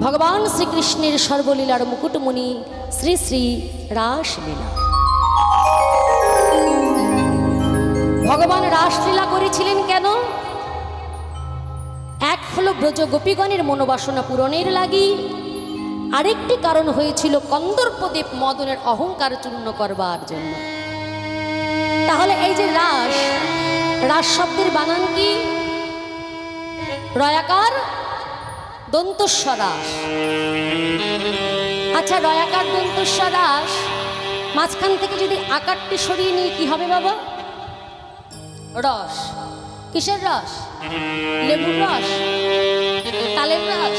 ভগবান শ্রীকৃষ্ণের সর্বলীলার মুকুটমণি শ্রী শ্রী রাসলীলা। ভগবান রাসলীলা করেছিলেন কেন? এক হলো ব্রজ গোপীগণের মনোবাসনা পূরণের লাগি, আরেকটি কারণ হয়েছিল কন্দর্পদেব মদনের অহংকার চূর্ণ করবার জন্য। তাহলে এই যে রাস, রাস শব্দের বানান কি? রয়াকার দন্তস্ব রাস। আচ্ছা, রয়াকার দন্তস্ব রাস, মাঝখান থেকে যদি আকারটি সরিয়ে নিয়ে কি হবে বাবা? রস। কিসের রস? লেবুর রস, তালের রস,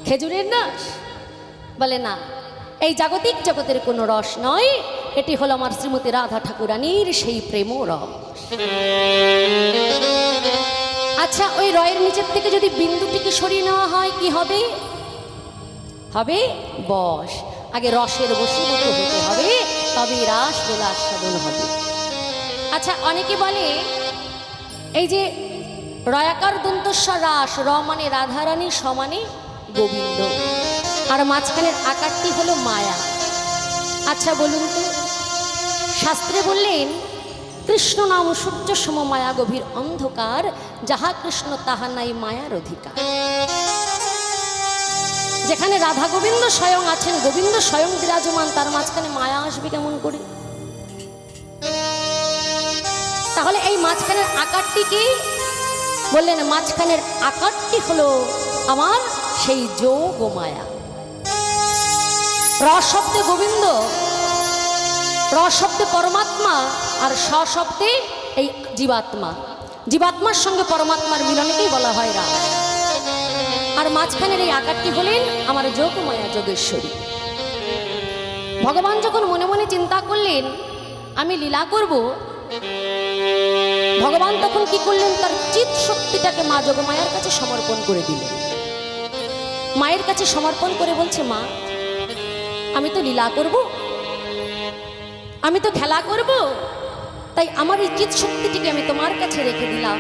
খেজুরের রস? বলে না, এই জাগতিক জগতের কোনো রস নয়, এটি হলো আমার শ্রীমতী রাধা ঠাকুরানীর সেই প্রেম রস। আচ্ছা, ওই রয়ের নিচের থেকে যদি বিন্দুটিকে সরিয়ে নেওয়া হয় কি হবে? হবে বস। আগে রসের বশীভূত হতে হবে, তবে রাস লীলা আস্বাদন হবে। আচ্ছা, অনেকে বলে এই যে রয়াকার দন্তস্ব রাস, র মানে রাধারানী, স মানে গোবিন্দ, আর মাঝখানের আকারটি হলো মায়া। আচ্ছা বলুন তো, শাস্ত্রে বললেন কৃষ্ণ নাম সূর্য সম মায়া গভীর অন্ধকার, যাহা কৃষ্ণ তাহা নাই মায়ার অধিকার। যেখানে রাধা গোবিন্দ স্বয়ং আছেন, গোবিন্দ স্বয়ং বিরাজমান, তার মাঝখানে মায়া আসবে কেমন করে? তাহলে এই মাঝখানের আকারটি কি? বললেন মাঝখানের আকারটি হলো আমার সেই যোগ মায়া। র শব্দে গোবিন্দ, র শব্দে পরমাত্মা, আর স শব্দে এই জীবাত্মা। জীবাত্মার সঙ্গে পরমাত্মার মিলনকেই বলা হয় রাস। আর মাঝখানের এই আকারটি হলেন আমার যোগ মায়া, যোগেশ্বরী। ভগবান যখন মনে মনে চিন্তা করলেন আমি লীলা করব, ভগবান তখন কি করলেন? তার চিৎ শক্তিটাকে মা যোগমায়ার কাছে সমর্পণ করে দিলেন। মায়ের কাছে সমর্পণ করে বলছে, মা আমি তো লীলা করব, আমি তো খেলা করব, তাই আমার এই চিৎ শক্তিটিকে আমি তোমার কাছে রেখে দিলাম।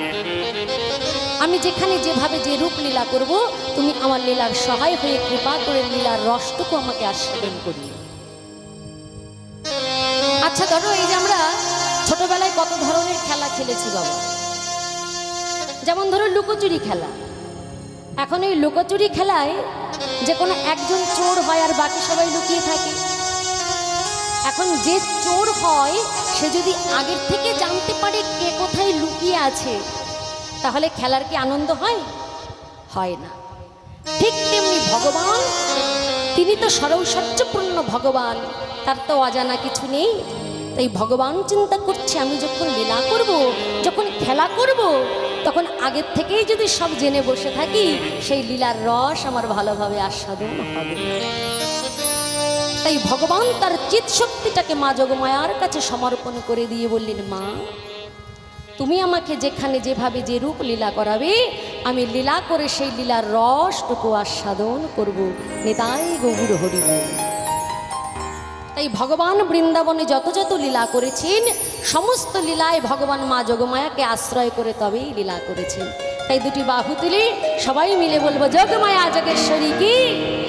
আমি যেখানে যেভাবে যে রূপ লীলা করব, তুমি আমার লীলার সহায় হয়ে কৃপা করে লীলার রসটুকু আমাকে আস্বাদন করি। আচ্ছা ধরো, এই যে আমরা ছোটবেলায় কত ধরনের খেলা খেলেছি বাবা, যেমন ধরো লুকোচুরি খেলা। এখন এই লুকোচুরি খেলায় যে কোনো একজন চোর হয় আর বাকি সবাই লুকিয়ে থাকে। এখন যে চোর হয় সে যদি আগের থেকে জানতে পারে কে কোথায় লুকিয়ে আছে, তাহলে খেলার কি আনন্দ হয়? হয় না। ঠিক তেমনি ভগবান, তিনি তো সর্বৈশ্বর্যপূর্ণ ভগবান, তার তো অজানা কিছু নেই। তাই ভগবান চিন্তা করছে আমি যখন লীলা করব, যখন খেলা করব, তখন আগের থেকেই যদি সব জেনে বসে থাকি, সেই লীলার রস আমার ভালোভাবে আস্বাদন হবে। তাই ভগবান তার চিৎ শক্তিটাকে মা যোগমায়ার কাছে সমর্পণ করে দিয়ে বললেন, মা তুমি আমাকে যেখানে যেভাবে যে রূপ লীলা করাবে, আমি লীলা করে সেই লীলার রসটুকু আস্বাদন করব। নিতাই গৌর হরি বল। তাই ভগবান বৃন্দাবনে যত যত লীলা করেছেন, সমস্ত লীলায় ভগবান মা যোগমায়াকে আশ্রয় করে তবেই লীলা করেছেন। তাই দুটি বাহু তুলে সবাই মিলে বলবো, যোগমায়া যোগেশ্বরী কি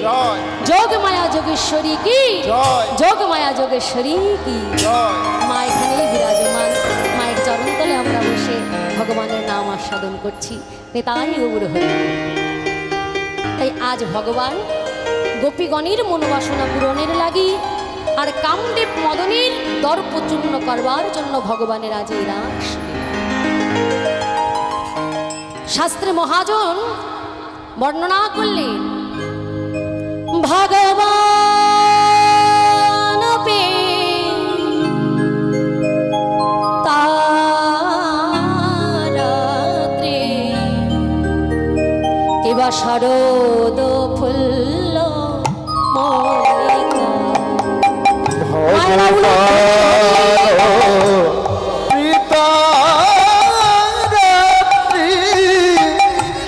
জয়, যোগমায়া যোগেশ্বরী কি জয়, যোগমায়া যোগেশ্বরী কি জয়। মা এখানেই বিরাজমান, মায়ের চরণতলে আমরা বসে ভগবানের নাম আস্বাদন করছি। নিতাই গৌর হরি। তাই আজ ভগবান গোপীগণের মনোবাসনা পূরণের লাগি আর কামদেব মদনের দর্প চূর্ণ করবার জন্য ভগবানের আজ এই রাস। শাস্ত্রে মহাজন বর্ণনা করলেন, ভগবান পে তারাত্রে কেবা শরদ ফুল্ল মল্লিকা।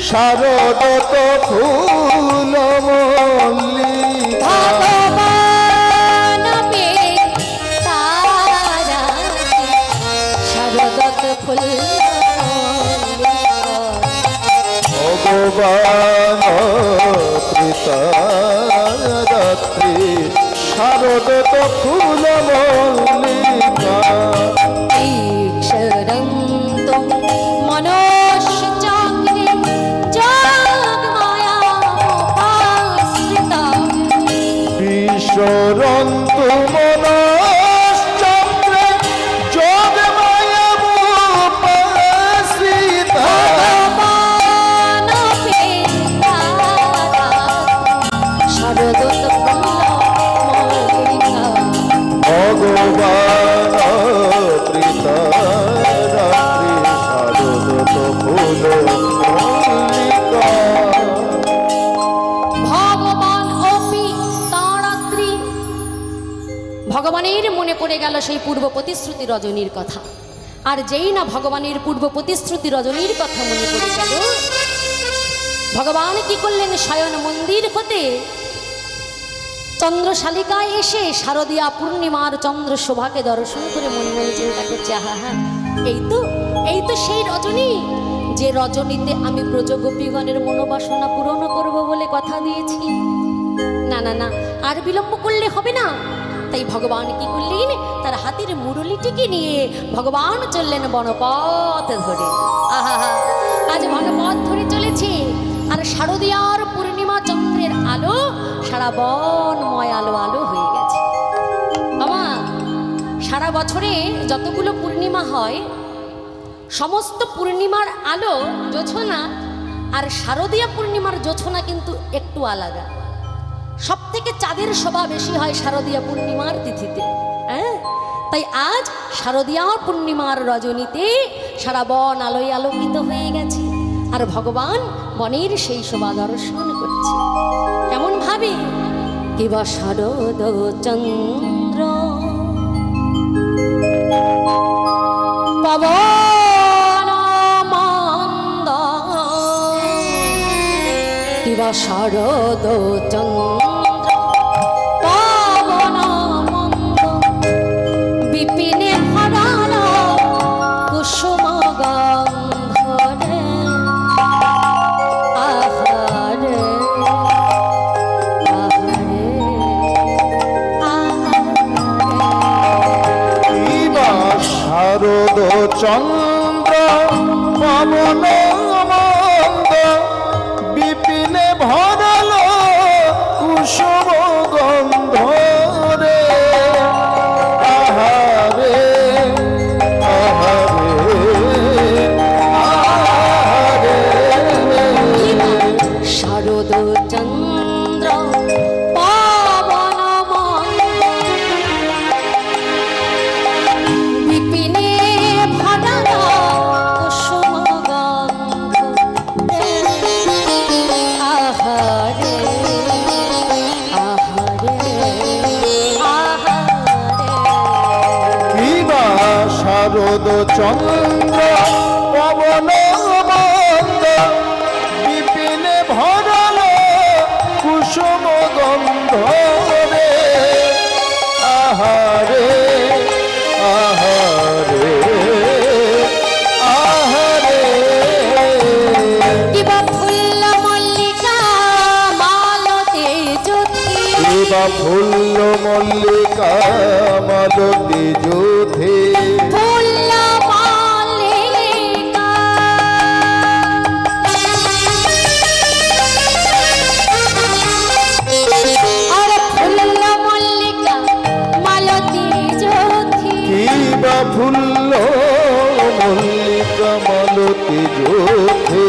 শারদ তো ফুল মল্লিকা, ভগবান পে তারা শারদ ফুল মল্লিকা। ভগবান রাত্রি শারদ তো ফুল মল্লিকা ईक्षरन्तं मनोश्चक्रे जगमायामुपाश्रिता বিশ্বরন্তু মনশ্চক্রে যোগমায়ামুপাশ্রিতা भगवानपि शरदोत्फुल्लमल्लिका ভগবান প্রীতা রাত্রি শারদ তো ফুল মল্লিকা ভগবান অপি তারাত্রি ভগবানের মনে পড়ে গেল সেই পূর্ব প্রতিশ্রুতি রজনীর কথা। আর যেই না ভগবানের পূর্ব প্রতিশ্রুতি রজনীর কথা মনে পড়ে গেল, ভগবান কি করলেন, শয়ন মন্দির হতে চন্দ্রশালিকায় এসে শারদীয়া পূর্ণিমার চন্দ্র শোভাকে দর্শন করে মনে মনে চিন্তা করছে, আহা হা, এই তো সেই রজনী, যে রজনীতে আমি ব্রজগোপীগণের মনোবাসনা পূরণ করব বলে কথা দিয়েছি। না না না, আর বিলম্ব করলে হবে না। তাই ভগবান কি করলেন, তার হাতের মুরলিটিকে নিয়ে ভগবান চললেন বনপথ ধরে। আহা হা, আজ বনপথ ধরে চলেছে, আর শারদীয়ার পূর্ণিমা চন্দ্রের আলো সারা বনময় আলো আলো হয়ে গেছে। বাবা, সারা বছরে যতগুলো পূর্ণিমা হয়, সমস্ত পূর্ণিমার আলো জোছনা আর শারদীয়া পূর্ণিমার জোছনা কিন্তু একটু আলাদা। সব থেকে চাঁদের শোভা বেশি হয় শারদীয়া পূর্ণিমার তিথিতে। হ্যাঁ, তাই আজ শারদীয়া পূর্ণিমার রজনীতে সারা বন আলোয় আলোকিত হয়ে গেছে, আর ভগবান বনের সেই শোভা দর্শন করছে। কেমন ভাবে, কিবা শারদ চন্দ্র পবন মন্দ, কিবা শারদ চন্দ্র পবন মন্দ, বিপিনে ভরাল কুসুম গন্ধরে, আহারে আহারে আহারে। কিবা শারদ চন্দ্র পবন মন্দ, বিপিনে ভরল কুসুম গন্ধ রে, আহারে আহারে আহারে। শারদ চন্দ্র পবন মন্দ, বিপিনে ভরাল কুসুম গন্ধ, আহারে আহারে আহারে। কিবা শারদ চন্দ্র পবন মন্দ, বিপিনে ভরল কুসুম গন্ধ রে, আহারে আহারে আহারে। কিবা ফুল্ল মল্লিকা মালতে জ্যোতি, কিবা ফুল্ল মল্লিকা মালতী যুথে, ফুল্ল মল্লিকা আর ফুল্ল মল্লিকা মালতে জ্যোতি, কিবা ফুল্ল মল্লিকা মালতী যুথে,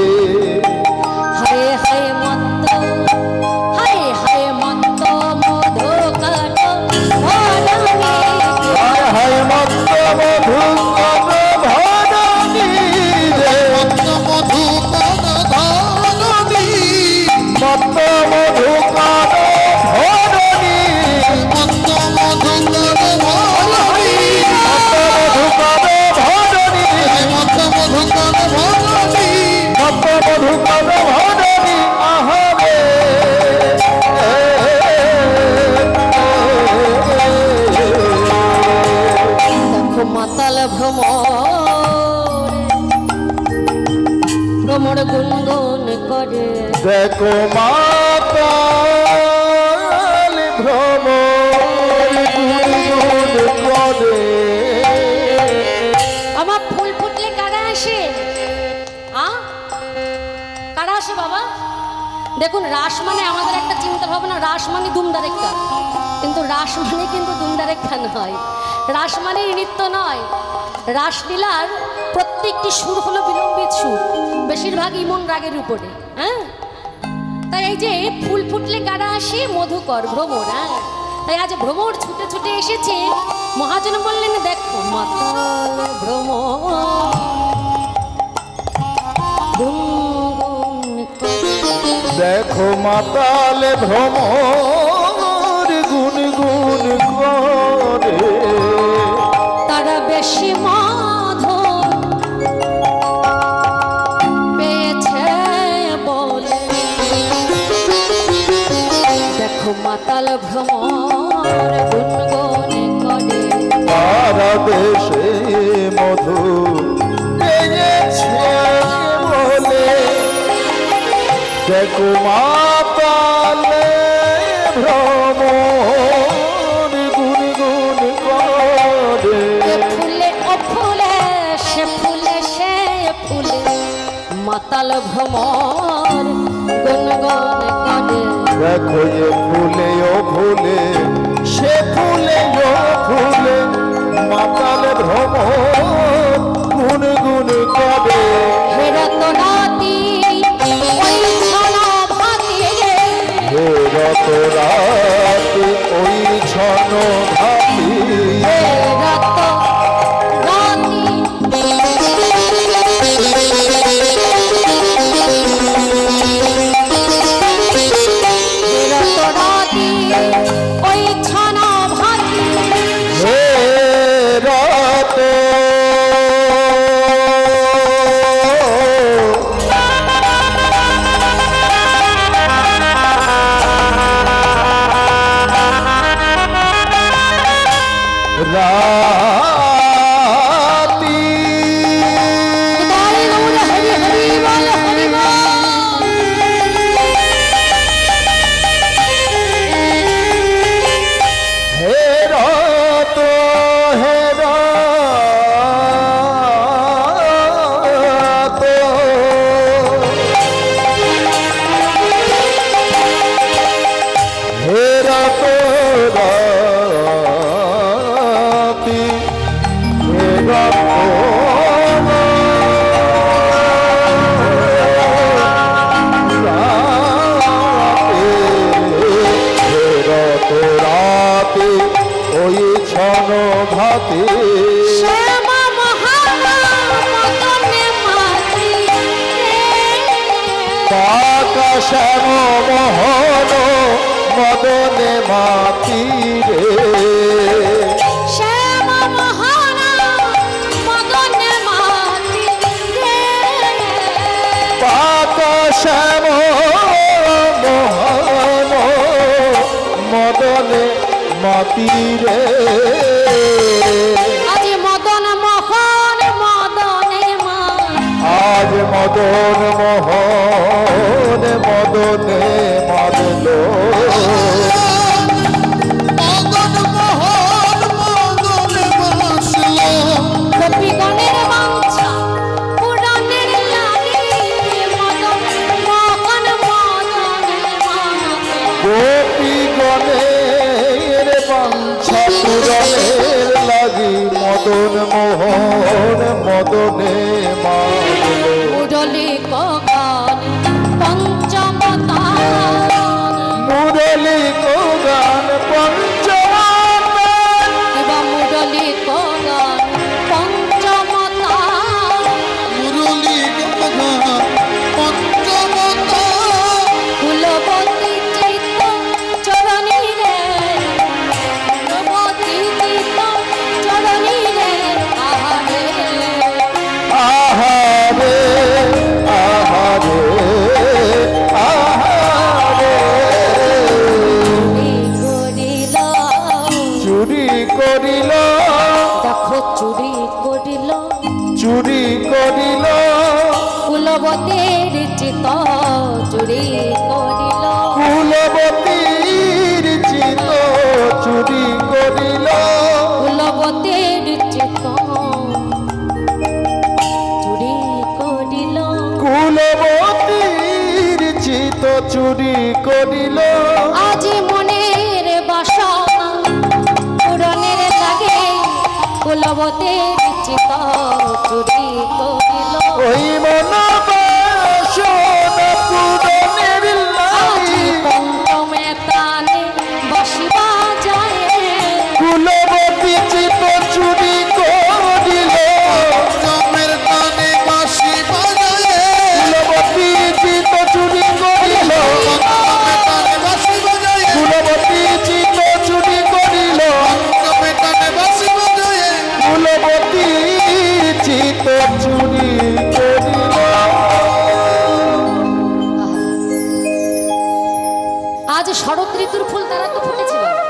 হায় হায় মন্দ, হায় হায় মন্দ মধু কাট ভরণী, হায় হায় মত্ত মধু কদ ভরণী রে, মত্ত মধু কদ ভরণী, মত্ত মধু কদ ভরণী, মত্ত মধু কদ ভরণী, মত্ত মধু কদ ভরণী, মত্ত মধু কদ ভরণী। দেখুন রাস মানে আমাদের একটা চিন্তা ভাবনা, রাস মানে দুমদারেক্কা, কিন্তু রাস মানে কিন্তু দুমদারেক্কা নয়, রাস মানে নৃত্য নয়। রাসলীলার প্রত্যেকটি সুর হলো বিলম্বিত সুর, বেশিরভাগ ইমন রাগের উপরে। হ্যাঁ, তাই এই যে ফুল ফুটলে কারা আসে, মধুকর ভ্রমর। হ্যাঁ, তাই আজ ভ্রমর ছুটে ছুটে এসেছে। মহাজন বললেন দেখো মাতাল ভ্রমর গুনগুন করে। দেখো মাতালে ভ্রমর গুনগুন করে, তারা বেশি মাধব পেয়েছে বলে। দেখো মাতাল ভ্রমর গুনগুন করে, তারা দেশে মধু পেয়েছে বলে। দেখো মাতালে ভ্রমর গুনগুন করে, এ ফুলে ও ফুলে সে ফুলে সে ফুলে, মাতাল ভ্রমর গুনগুন করে। দেখো এ ফুলে ও ফুলে সে ফুলে ও ফুলে, মাতালে ভ্রমর গুনগুন করে। হেরত রাতি ওই ছলা ভাতিয়ে, হে রত রাত ওই ছন ভাতি, হেরত রাতি হেরত রাতি ওই ছলা ভাতি। হে রত রাতি, হরি বল হরি হরি বল হরি বল। হে রত হে রত, হে রত রাতি, হে রত রাতে ওই ছন ভাতে, শ্যামা মহানা মদনে মাতি পাকা শ্যাম মোহন মদনে মাতি রে, শ্যামা মহানা মদনে মাতি পাকা শ্যাম মোহন মদনে মাতি রে। আজ মদন মোহন মদনে মা, আজ মদন মোহন মদনে মাতলো, মদন মোহন মদনে মাতলো, গোপীগণের বাঞ্ছা পুরাণের লাগি, মদন মোহন মদনে মা। গোপী গণের বাঞ্ছা পূরণের লাগি, মদন মোহন মদনে মাতলো। মুরলী কগান পঞ্চমতান, মুরলী গান পঞ্চমাতান, কিবা মুরলী কগান পঞ্চমতান। মুরলী গান পঞ্চমাতান, কুলবতী চিত্ত চরণী রে, কুলবতী চিত্ত চরণী রে, আহারে আহারে ঋতুর ফুল তারা তো ফুটেছে বাবা,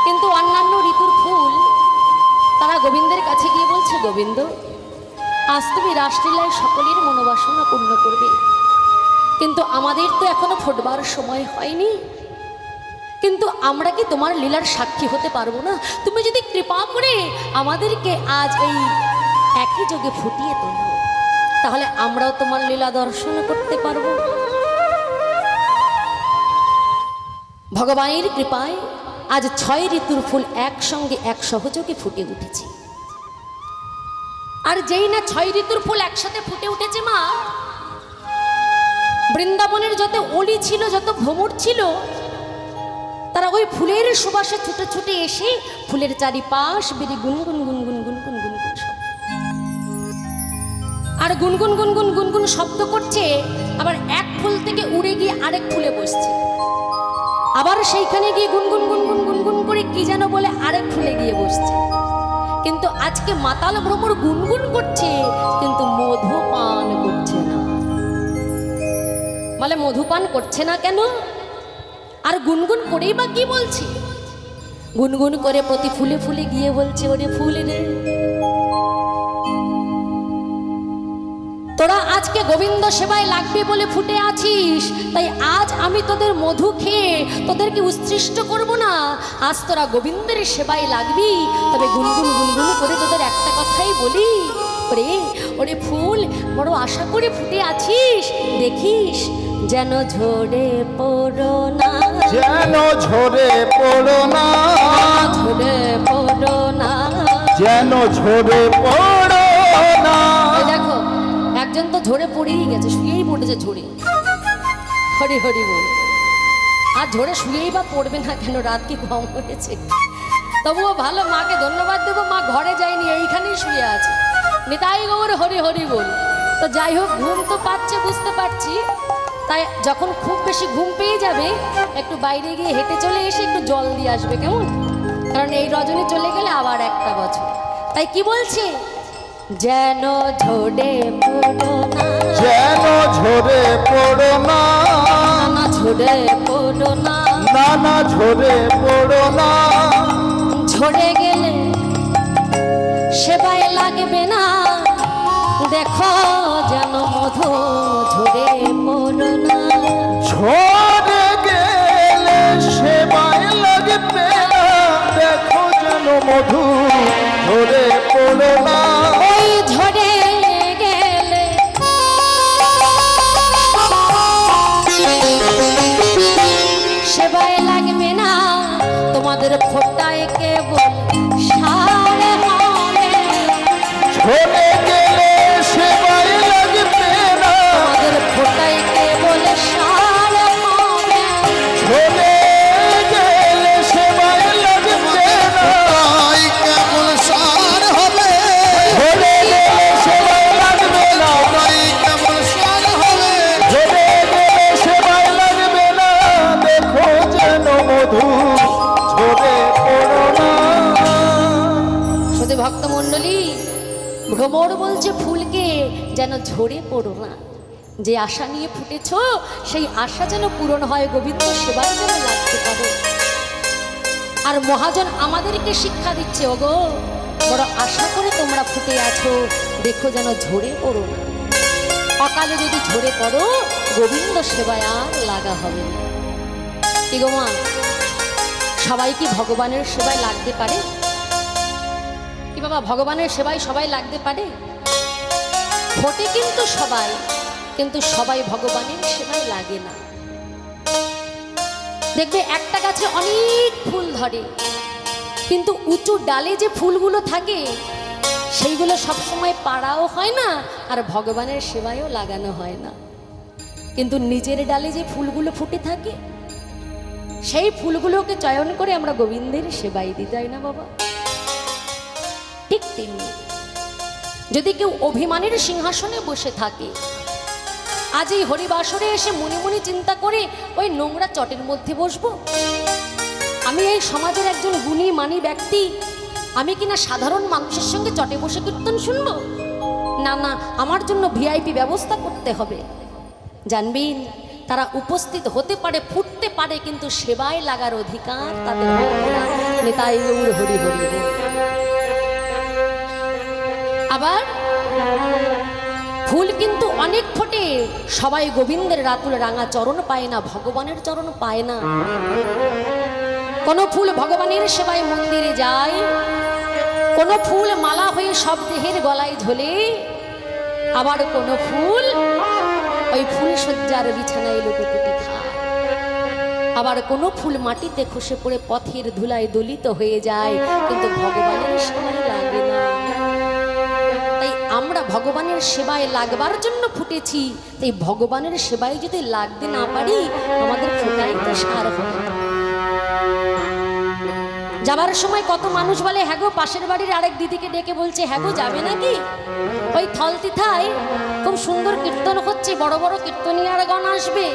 কিন্তু অন্যান্য ঋতুর ফুল তারা গোবিন্দের কাছে গিয়ে বলছে, গোবিন্দ আজ তুমি রাসলীলায় সকলের মনোবাসনা পূর্ণ করবে, কিন্তু আমাদের তো এখনো ফুটবার সময় হয়নি, কিন্তু আমরা কি তোমার লীলার সাক্ষী হতে পারবো না? তুমি যদি কৃপা করে আমাদেরকে আজ এই একই যোগে ফুটিয়ে তোলো, তাহলে আমরাও তোমার লীলা দর্শন করতে পারবো। ভগবানের কৃপায় আজ 6 ঋতুর ফুল একসঙ্গে এক সহযোগে ফুটে উঠেছে। আর যেই না 6 ঋতুর ফুল একসাথে ফুটে উঠেছে মা, বৃন্দাবনের যত অলি ছিল, যত ভ্রমর ছিল, তারা ওই ফুলের সুবাসে ছুটে ছুটে এসে ফুলের চারিপাশ বেরিয়ে গুনগুন গুনগুন গুনগুন গুনগুন শব্দ, আর গুনগুন গুনগুন গুনগুন শব্দ করছে, আবার এক ফুল থেকে উড়ে গিয়ে আরেক ফুলে বসছে, আবার সেইখানে গিয়ে গুনগুন গুনগুন গুনগুন করে কি যেন বলে আরেক ফুলে গিয়ে বসছে। কিন্তু আজকে মাতাল ভ্রমর গুনগুন করছে, কিন্তু মধুপান করছে না। বলে মধুপান করছে না কেন? আর গুনগুন করেই বা কি বলছে? গুনগুন করে প্রতি ফুলে ফুলে গিয়ে বলছে, ওরে ফুল রে, তোরা আজকে গোবিন্দ সেবায় লাগবে বলে ফুটে আছিস, তাই আজ আমি তোদের মধু খেয়ে তোদেরকে উৎসৃষ্ট করব না, আজ তোরা গোবিন্দের সেবায় লাগবি। তবে গুনগুন গুনগুন করে তোদের একটা কথাই বলি, ওরে ওরে ফুল, বড় আশা করে ফুটে আছিস, দেখিস যেন ঝরে পড়ো না, যেন ঝরে পড়ো না, ঝরে পড়ো না, যেন ঝরে পড়ো না। এই দেখো একজন তো ঝরে পড়েই গেছে, শুয়েই পড়েছে ঝরে। হরি হরি বল। আর ঝরে শুয়েই বা পড়বে না কেন? রাত কি কম হয়েছে? তবুও ভালো, মাকে ধন্যবাদ দেবো, মা ঘরে যায়নি, এইখানেই শুয়ে আছে। নিতাই গৌর হরি হরি বল। তো যাই হোক, ঘুম তো পাচ্ছে বুঝতে পারছি, তাই যখন খুব বেশি ঘুম পেয়ে যাবে একটু বাইরে গিয়ে হেঁটে চলে এসে একটু জল দিয়ে আসবে, কেমন? কারণ এই রজনী চলে গেলে আবার একটা বছর। তাই কি বলছে? যেন ঝরে পড়ো না, যেন ঝরে পড়ো না, না ঝরে পড়ো না, না না ঝরে পড়ো না। ঝরে গেলে সেবায় লাগবে না, দেখো যেন মধু ঝরে পড়ো না, ঝরে গেলে সেবায় লাগবে না, দেখো যেন মধু ঝরে পড়ো না। ওই ঝরে গেলে সেবায় লাগবে না, তোমাদের ফোটায় কেবল সার হবে, ঝরে গেলে সেবায় লাগবে না, তোমাদের ফোটায় কেবল সার হবে, ঝরে গেলে সেবায় লাগবে না, কেবল সার হবে, ঝরে গেলে সেবায় লাগবে না, কেবল সার হবে, ঝরে গেলে সেবায় লাগবে না, দেখো যেন মধু ঝরে পড়ো না। শুধু ভক্তমণ্ডলী, ভ্রমর বলছে ফুলকে যেন ঝরে পড়ো না, যে আশা নিয়ে ফুটেছ সেই আশা যেন পূরণ হয়, গোবিন্দ সেবায় যেন লাগতে পারো। আর মহাজন আমাদেরকে শিক্ষা দিচ্ছে, ওগো বড় আশা করে তোমরা ফুটে আছো, দেখো যেন ঝরে পড়ো না, অকালে যদি ঝরে পড়ো গোবিন্দ সেবায় আর লাগা হবে না। কি গো মা, সবাই কি ভগবানের সেবায় লাগতে পারে? কি বাবা, ভগবানের সেবায় সবাই লাগতে পারে? ফোটে কিন্তু সবাই, কিন্তু সবাই ভগবানের সেবায় লাগে না। দেখবে একটা গাছে অনেক ফুল ধরে, কিন্তু উঁচু ডালে যে ফুলগুলো থাকে সেইগুলো সবসময় পাড়াও হয় না, আর ভগবানের সেবায়ও লাগানো হয় না। কিন্তু নিজের ডালে যে ফুলগুলো ফুটে থাকে সেই ফুলগুলোকে চয়ন করে আমরা গোবিন্দের সেবায় দিই, তাই না বাবা? ঠিক তেমনি যদি কেউ অভিমানের সিংহাসনে বসে থাকে, আজ এই হরিবাসরে এসে মনে মনে চিন্তা করে ওই নোংরা চটের মধ্যে বসবো, আমি এই সমাজের একজন গুণী মানী ব্যক্তি, আমি কিনা সাধারণ মানুষের সঙ্গে চটে বসে কীর্তন শুনবো, না না, আমার জন্য ভিআইপি ব্যবস্থা করতে হবে। জানবেন তারা উপস্থিত হতে পারে, ফুটতে পারে, কিন্তু সেবায় লাগার অধিকার তাদের হবে না। নিতাই গৌর হরি হরি বল। আবার ফুল কিন্তু অনেক ফোটে, সবাই গোবিন্দের রাতুল রাঙা চরণ পায় না, ভগবানের চরণ পায় না। কোন ফুল ভগবানের সেবায় মন্দিরে যায়, কোন ফুল মালা হয়ে সব দেহের গলায় ঝোলে, আবার কোন ফুল ওই ফুল সজ্জার বিছানায় লুটোপুটি খায়, আবার কোন ফুল মাটিতে খসে পড়ে পথের ধুলায় দলিত হয়ে যায়, কিন্তু ভগবানের সেবায় লাগে না। তাই আমরা ভগবানের সেবায় লাগবার জন্য ফুটেছি, তাই ভগবানের সেবায় যদি লাগতে না পারি আমাদের ফোটাই তো সার হবে। যাবার সময় কত মানুষ বলে, হ্যাঁ গো পাশের বাড়ির আরেক দিদিকে ডেকে বলছে, হ্যাঁ গো যাবে নাকি? ওই থলতিথায় খুব সুন্দর কীর্তন হচ্ছে, বড় বড় কীর্তনিয়ারগণ আসবে।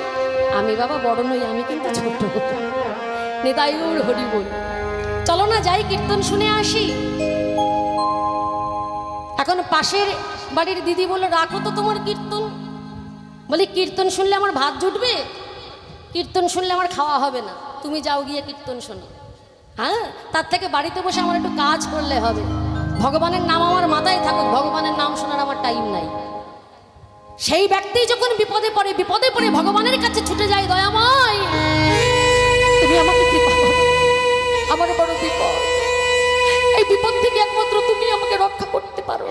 আমি বাবা বড় নই, আমি কিন্তু ছোট। নিতাই গৌর হরি বল। চলো না যাই কীর্তন শুনে আসি। এখন পাশের বাড়ির দিদি বলল, রাখো তো তোমার কীর্তন। বলি কীর্তন শুনলে আমার ভাত জুটবে, কীর্তন শুনলে আমার খাওয়া হবে না, তুমি যাও গিয়ে কীর্তন শোনো। হ্যাঁ, তার থেকে বাড়িতে বসে আমার একটু কাজ করলে হবে, ভগবানের নাম আমার মাথায় থাকুক, ভগবানের নাম শোনার আমার টাইম নাই। সেই ব্যক্তি যখন বিপদে পড়ে ভগবানের কাছে ছুটে যায়, দয়াময় তুমি আমাকে কৃপা করো, আমার বড় বিপদ, এই বিপদ থেকে একমাত্র তুমি আমাকে রক্ষা করতে পারো।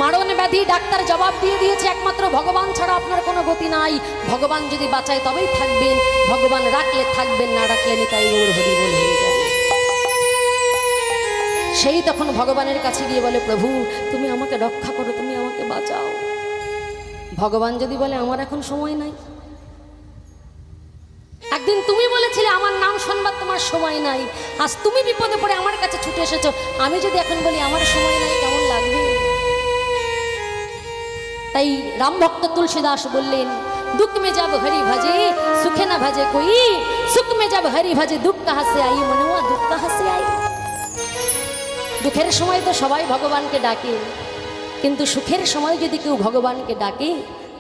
মারণ ব্যাধি ডাক্তার জবাব দিয়ে দিয়েছে, একমাত্র ভগবান ছাড়া আপনার কোনো গতি নাই। ভগবান যদি বাঁচায় তবেই থাকবেন, ভগবান রাখলে থাকবেন, না রাখলে নিতাই গৌর হরি বল হয়ে যাবে। সেই তখন ভগবানের কাছে গিয়ে বলে, প্রভু তুমি আমাকে রক্ষা করো, তুমি আমাকে বাঁচাও। ভগবান যদি বলে আমার এখন সময় নাই, একদিন তুমি বলেছিলে আমার নাম শুনবার তোমার সময় নাই, আজ তুমি বিপদে পড়ে আমার কাছে ছুটে এসেছো, আমি যদি এখন বলি আমার সময় নাই কেমন লাগবে? তাই রাম ভক্ত তুলসীদাস বললেন, দুঃখ মে যাব হরি ভজে সুখে না ভজে কই, সুখ মে যাব হরি ভজে দুঃখ কাহা সে আই, মনুয়া দুঃখ কাহা সে আই। দুঃখের সময় তো সবাই ভগবানকে ডাকে, কিন্তু সুখের সময় যদি কেউ ভগবানকে ডাকে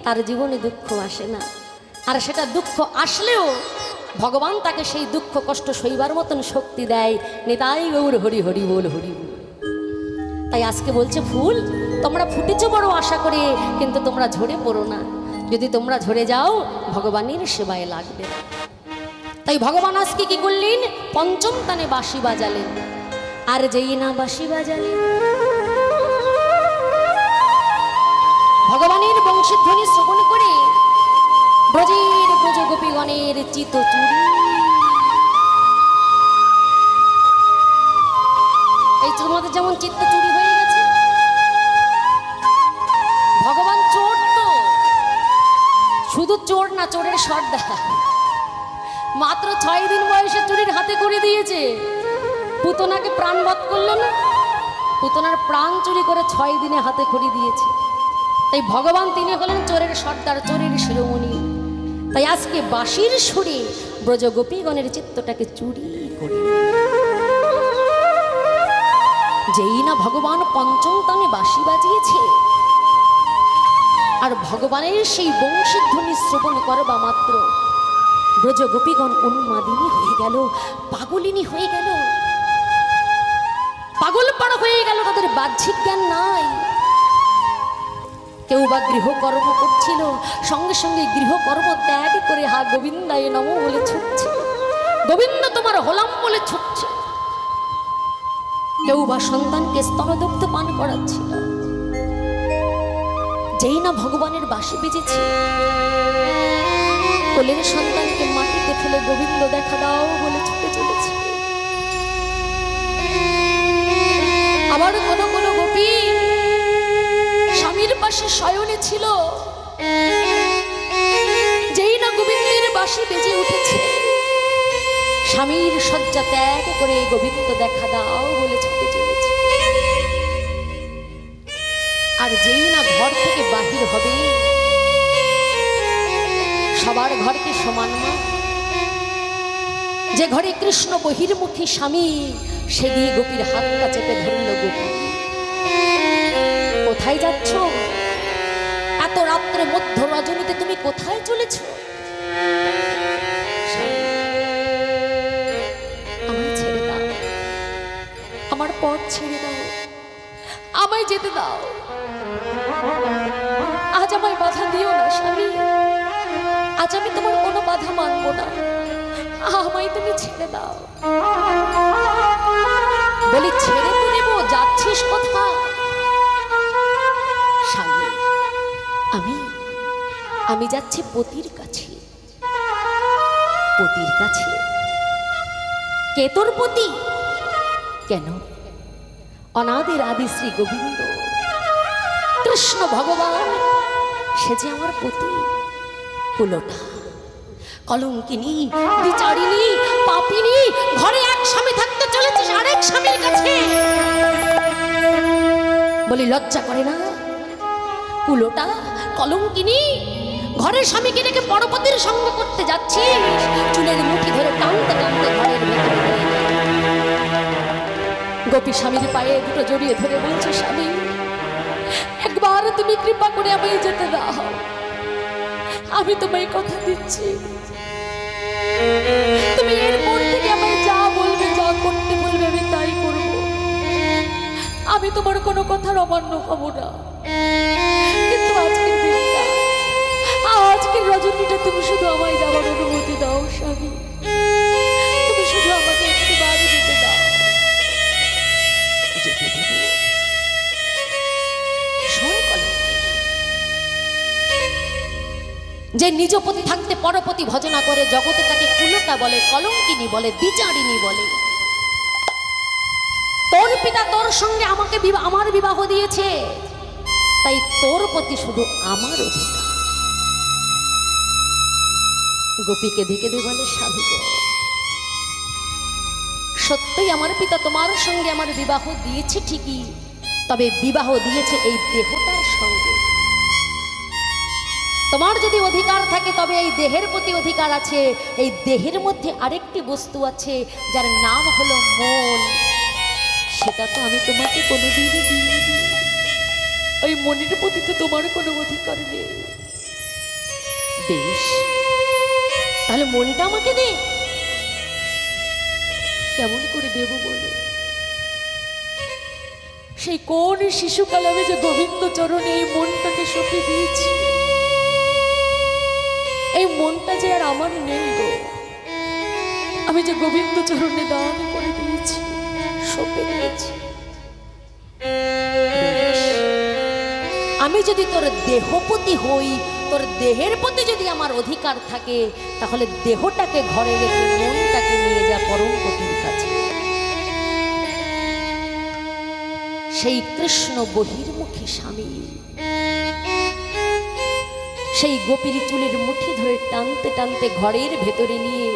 তার জীবনে দুঃখ আসে না। আর সেটা দুঃখ আসলেও ভগবান তাকে সেই দুঃখ কষ্ট সইবার মতন শক্তি দেয়। নিতাই গৌর হরি হরি বল হরি বল। তাই আজকে বলছে ফুল তোমরা ফুটেছো বড় আশা করে, কিন্তু তোমরা ঝরে পড়ো না, যদি তোমরা ঝরে যাও ভগবানের সেবায় লাগবে। তাই ভগবান আজকে কি করলেন, পঞ্চম তানে বাঁশি বাজালেন। আর যেই না বাঁশি বাজালেন, ভগবানের বংশীধ্বনি শ্রবণ করে ব্রজের ব্রজ গোপীগণের চিত চুরি, এই তোমাদের যেমন চিত্ত চুরি হয়ে গেছে। ভগবান চোর তো, শুধু চোর না, চোরের সর্দার। মাত্র 6 দিন বয়সে চুরির হাতে করে দিয়েছে, পুতনাকে প্রাণবধ করলো না, পুতনার প্রাণ চুরি করে 6 দিনে হাতে খড়ি দিয়েছে। তাই ভগবান তিনি হলেন চোরের সর্দার, চোরের শিরোমণি। তাই আজকে বাঁশির সুরে ব্রজ গোপীগণের চিত্তটাকে চুরি করে, যেই না ভগবান পঞ্চম তানে বাঁশি বাজিয়েছে, আর ভগবানের সেই বংশীধ্বনি শ্রবণ করবা মাত্র ব্রজ গোপীগণ উন্মাদিনী হয়ে গেল, পাগলিনী হয়ে গেল, পাগল পাড়া হয়ে গেল, তাদের বাহ্যিক জ্ঞান নাই। কেউ বা গৃহকর্ম করছিল, সঙ্গে সঙ্গে গৃহকর্ম ত্যাগ করে হা গোবিন্দায় নমঃ বলে ছুটছে, গোবিন্দ তোমার হলাম বলে ছুটছে। কেউ বা সন্তানকে স্তনদুগ্ধ পান করাচ্ছিল, যেই না ভগবানের বাঁশি বেজেছে, কোলের সন্তানকে মাটিতে ফেলে গোবিন্দ দেখা দাও বলে ছুটে চলেছে। আবার কোন কোন গোপী স্বামীর পাশে শয়নে ছিল, যেই না গোবিন্দের বাঁশি বেজে উঠেছে, স্বামীর শয্যা ত্যাগ করে গোবিন্দ দেখা দাও বলে ছুটে চলেছে। আর যেই না ঘর থেকে বাহির হবে, সবার ঘরকে সমান না, যে ঘরে কৃষ্ণ বহির্মুখী স্বামী, সে দিয়ে গোপীর হাতটা চেপে ধরল। গোপী কোথায় যাচ্ছ? এত রাত্রে রাত্রে মধ্য রজনীতে তুমি কোথায় চলেছ? আমায় ছেড়ে দাও, আমার পথ ছেড়ে দাও, আমায় যেতে দাও। আজ আমায় বাধা দিও না স্বামী, আজ আমি তোমার কোনো বাধা মানব না, আমায় তুমি ছেড়ে দাও। বলি ছেড়ে তো নেব, যাচ্ছিস কোথায়? স্বামী আমি যাচ্ছি পতির কাছে। পতির কাছে? কে তোর পতি? কেন? অনাদির আদি শ্রী গোবিন্দ কৃষ্ণ ভগবান, সে যে আমার পতি। কুলোটা, কলঙ্কিনী, বিচারিণী, পাপিনী, ঘরে এক স্বামী থাকতে চলেছিস আরেক স্বামীর কাছে। বলি লজ্জা করে না? কুলোটা, কলঙ্কিনী, ঘরের স্বামীকে রেখে পরপতির সঙ্গ করতে যাচ্ছিস, চুলের মুঠি ধরে টানতে টানতে ঘরের ভেতরে। গোপী স্বামীর পায়ে দুটো জড়িয়ে ধরে বলছে, স্বামী একবার তুমি কৃপা করে আমায় যেতে দাও। আমি তোমায় কথা দিচ্ছি, তুমি এরপর থেকে আমায় যা বলবে, যা করতে বলবে আমি তাই করব। আমি তোমার কোনো কথার অমান্য হব না। কিন্তু আজকের দিনটা, আজকের রজনীটা তুমি শুধু আমায় যাওয়ার অনুমতি দাও স্বামী। তুমি শুধু আমাকে একটু বাড়ি যেতে দাও। যেতে দেব? শোন কলঙ্কিনী, যে নিজ পতি থাকতে পরপতি ভজনা করে জগতে তাকে কুলোটা বলে, কলঙ্কিনী বলে, দ্বিচারিণী বলে। তোর পিতা তোর সঙ্গে আমাকে আমার বিবাহ দিয়েছে, তাই তোর প্রতি শুধু আমার অধিকার। গোপীকে দেখে দে বলে, স্বামী গো, সত্যই আমার পিতা তোমার সঙ্গে আমার বিবাহ দিয়েছে ঠিকই, তবে বিবাহ দিয়েছে এই দেহটার সঙ্গে। তোমার যদি অধিকার থাকে তবে এই দেহের প্রতি অধিকার আছে। এই দেহের মধ্যে আরেকটি বস্তু আছে যার নাম হলো মন, সেটা তো আমি তোমাকে কোনোদিনই দিইনি। ওই মনের প্রতি তো তোমার কোনো অধিকার নেই। বেশ, তাহলে মনটা আমাকে দে। কেমন করে দেব বলো? সেই কোন শিশুকালে আমি যে গোবিন্দ চরণে এই মনটাকে সঁপে দিয়েছি, এই মনটা যে আর আমার নেই গো। আমি যে গোবিন্দ চরণে দান করে দিয়েছি, সঁপে দিয়েছি। আমি যদি তোর দেহপতি হই, তোর দেহের প্রতি যদি আমার অধিকার থাকে, তাহলে দেহটাকে ঘরে রেখে মনটাকে নিয়ে যা পরম পতির কাছে। সেই কৃষ্ণ বহির্মুখী স্বামী, সেই গোপীর চুলের মুঠি ধরে টানতে টানতে ঘরের ভেতরে নিয়ে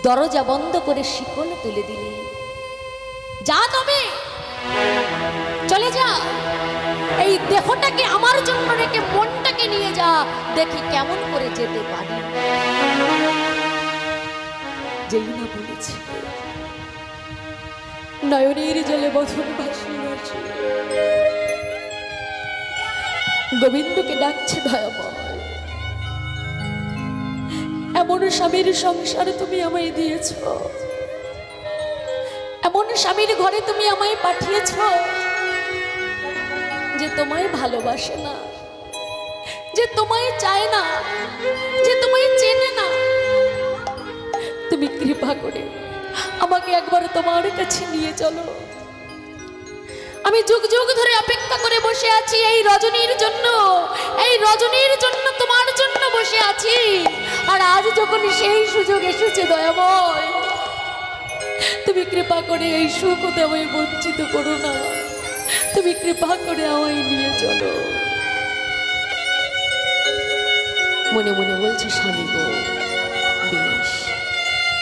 দরজা বন্ধ করে শিকল তুলে দিলি। যা তবে চলে যা, এই দেহটাকে আমার জন্য রেখে মনটাকে নিয়ে যা, দেখি কেমন করে যেতে পারি। যেই না বলেছে, নয়নের জলে বধন ভাসিয়ে ভাসিয়ে গোবিন্দকে ডাকছে দয়াময়। এমন স্বামীর সংসার তুমি আমায় দিয়েছ, এমন স্বামীর ঘরে তুমি আমায় পাঠিয়েছ যে তোমায় ভালোবাসে না, যে তোমায় চায় না, যে তোমায় চেনে না। তুমি কৃপা করে আমাকে একবার তোমার কাছে নিয়ে চলো। আমি যুগ যুগ ধরে অপেক্ষা করে বসে আছি এই রজনীর জন্য, এই রজনীর জন্য, তোমার জন্য বসে আছি। আর আজ যখন সেই সুযোগ এসেছে দয়াময়, তুমি কৃপা করে এই সুখ হতে আমায় বঞ্চিত করো না। তুমি কৃপা করে আমায় নিয়ে চলো। মনে মনে বলছে, স্বামী গো, বেশ,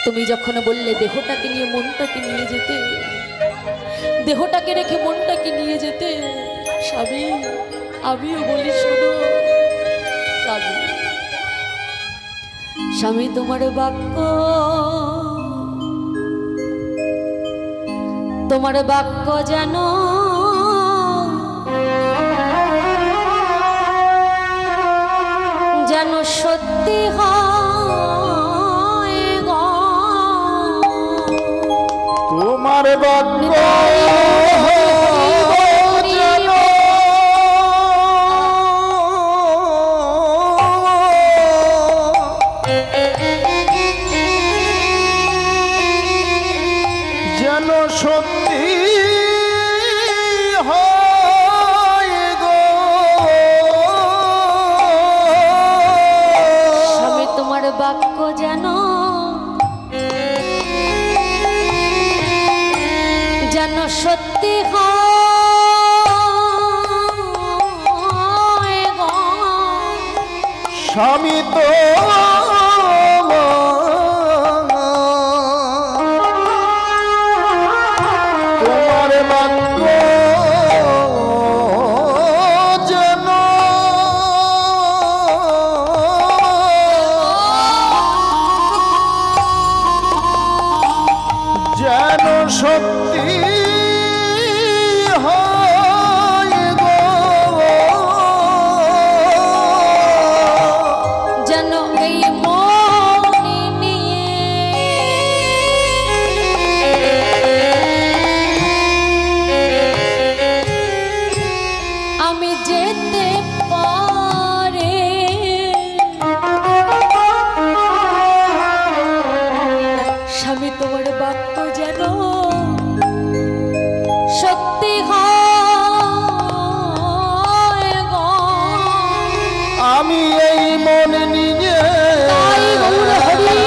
তুমি যখন বললে দেহটাকে নিয়ে মনটাকে নিয়ে যেতে, দেহটাকে রেখে মনটাকে নিয়ে যেতে, স্বামী আমিও বলি শোনো। স্বামী, স্বামী তোমার বাক্য, তোমার বাক্য যেন সত্যি হয় গো তোমার বাক্য যেন যেন সত্যি হয় গো স্বামী তোমার বাক্য যেন যেন সত্যি হয় গো স্বামী তো তোমার বাক্য যেন যেন সত্যি হয় গো যেন এই মনে নিয়ে আমি যেতে পারে স্বামী তোমার বাক্য যেন সত্যি হয় গো আমি এই মন নিয়ে তাই গৌর হরি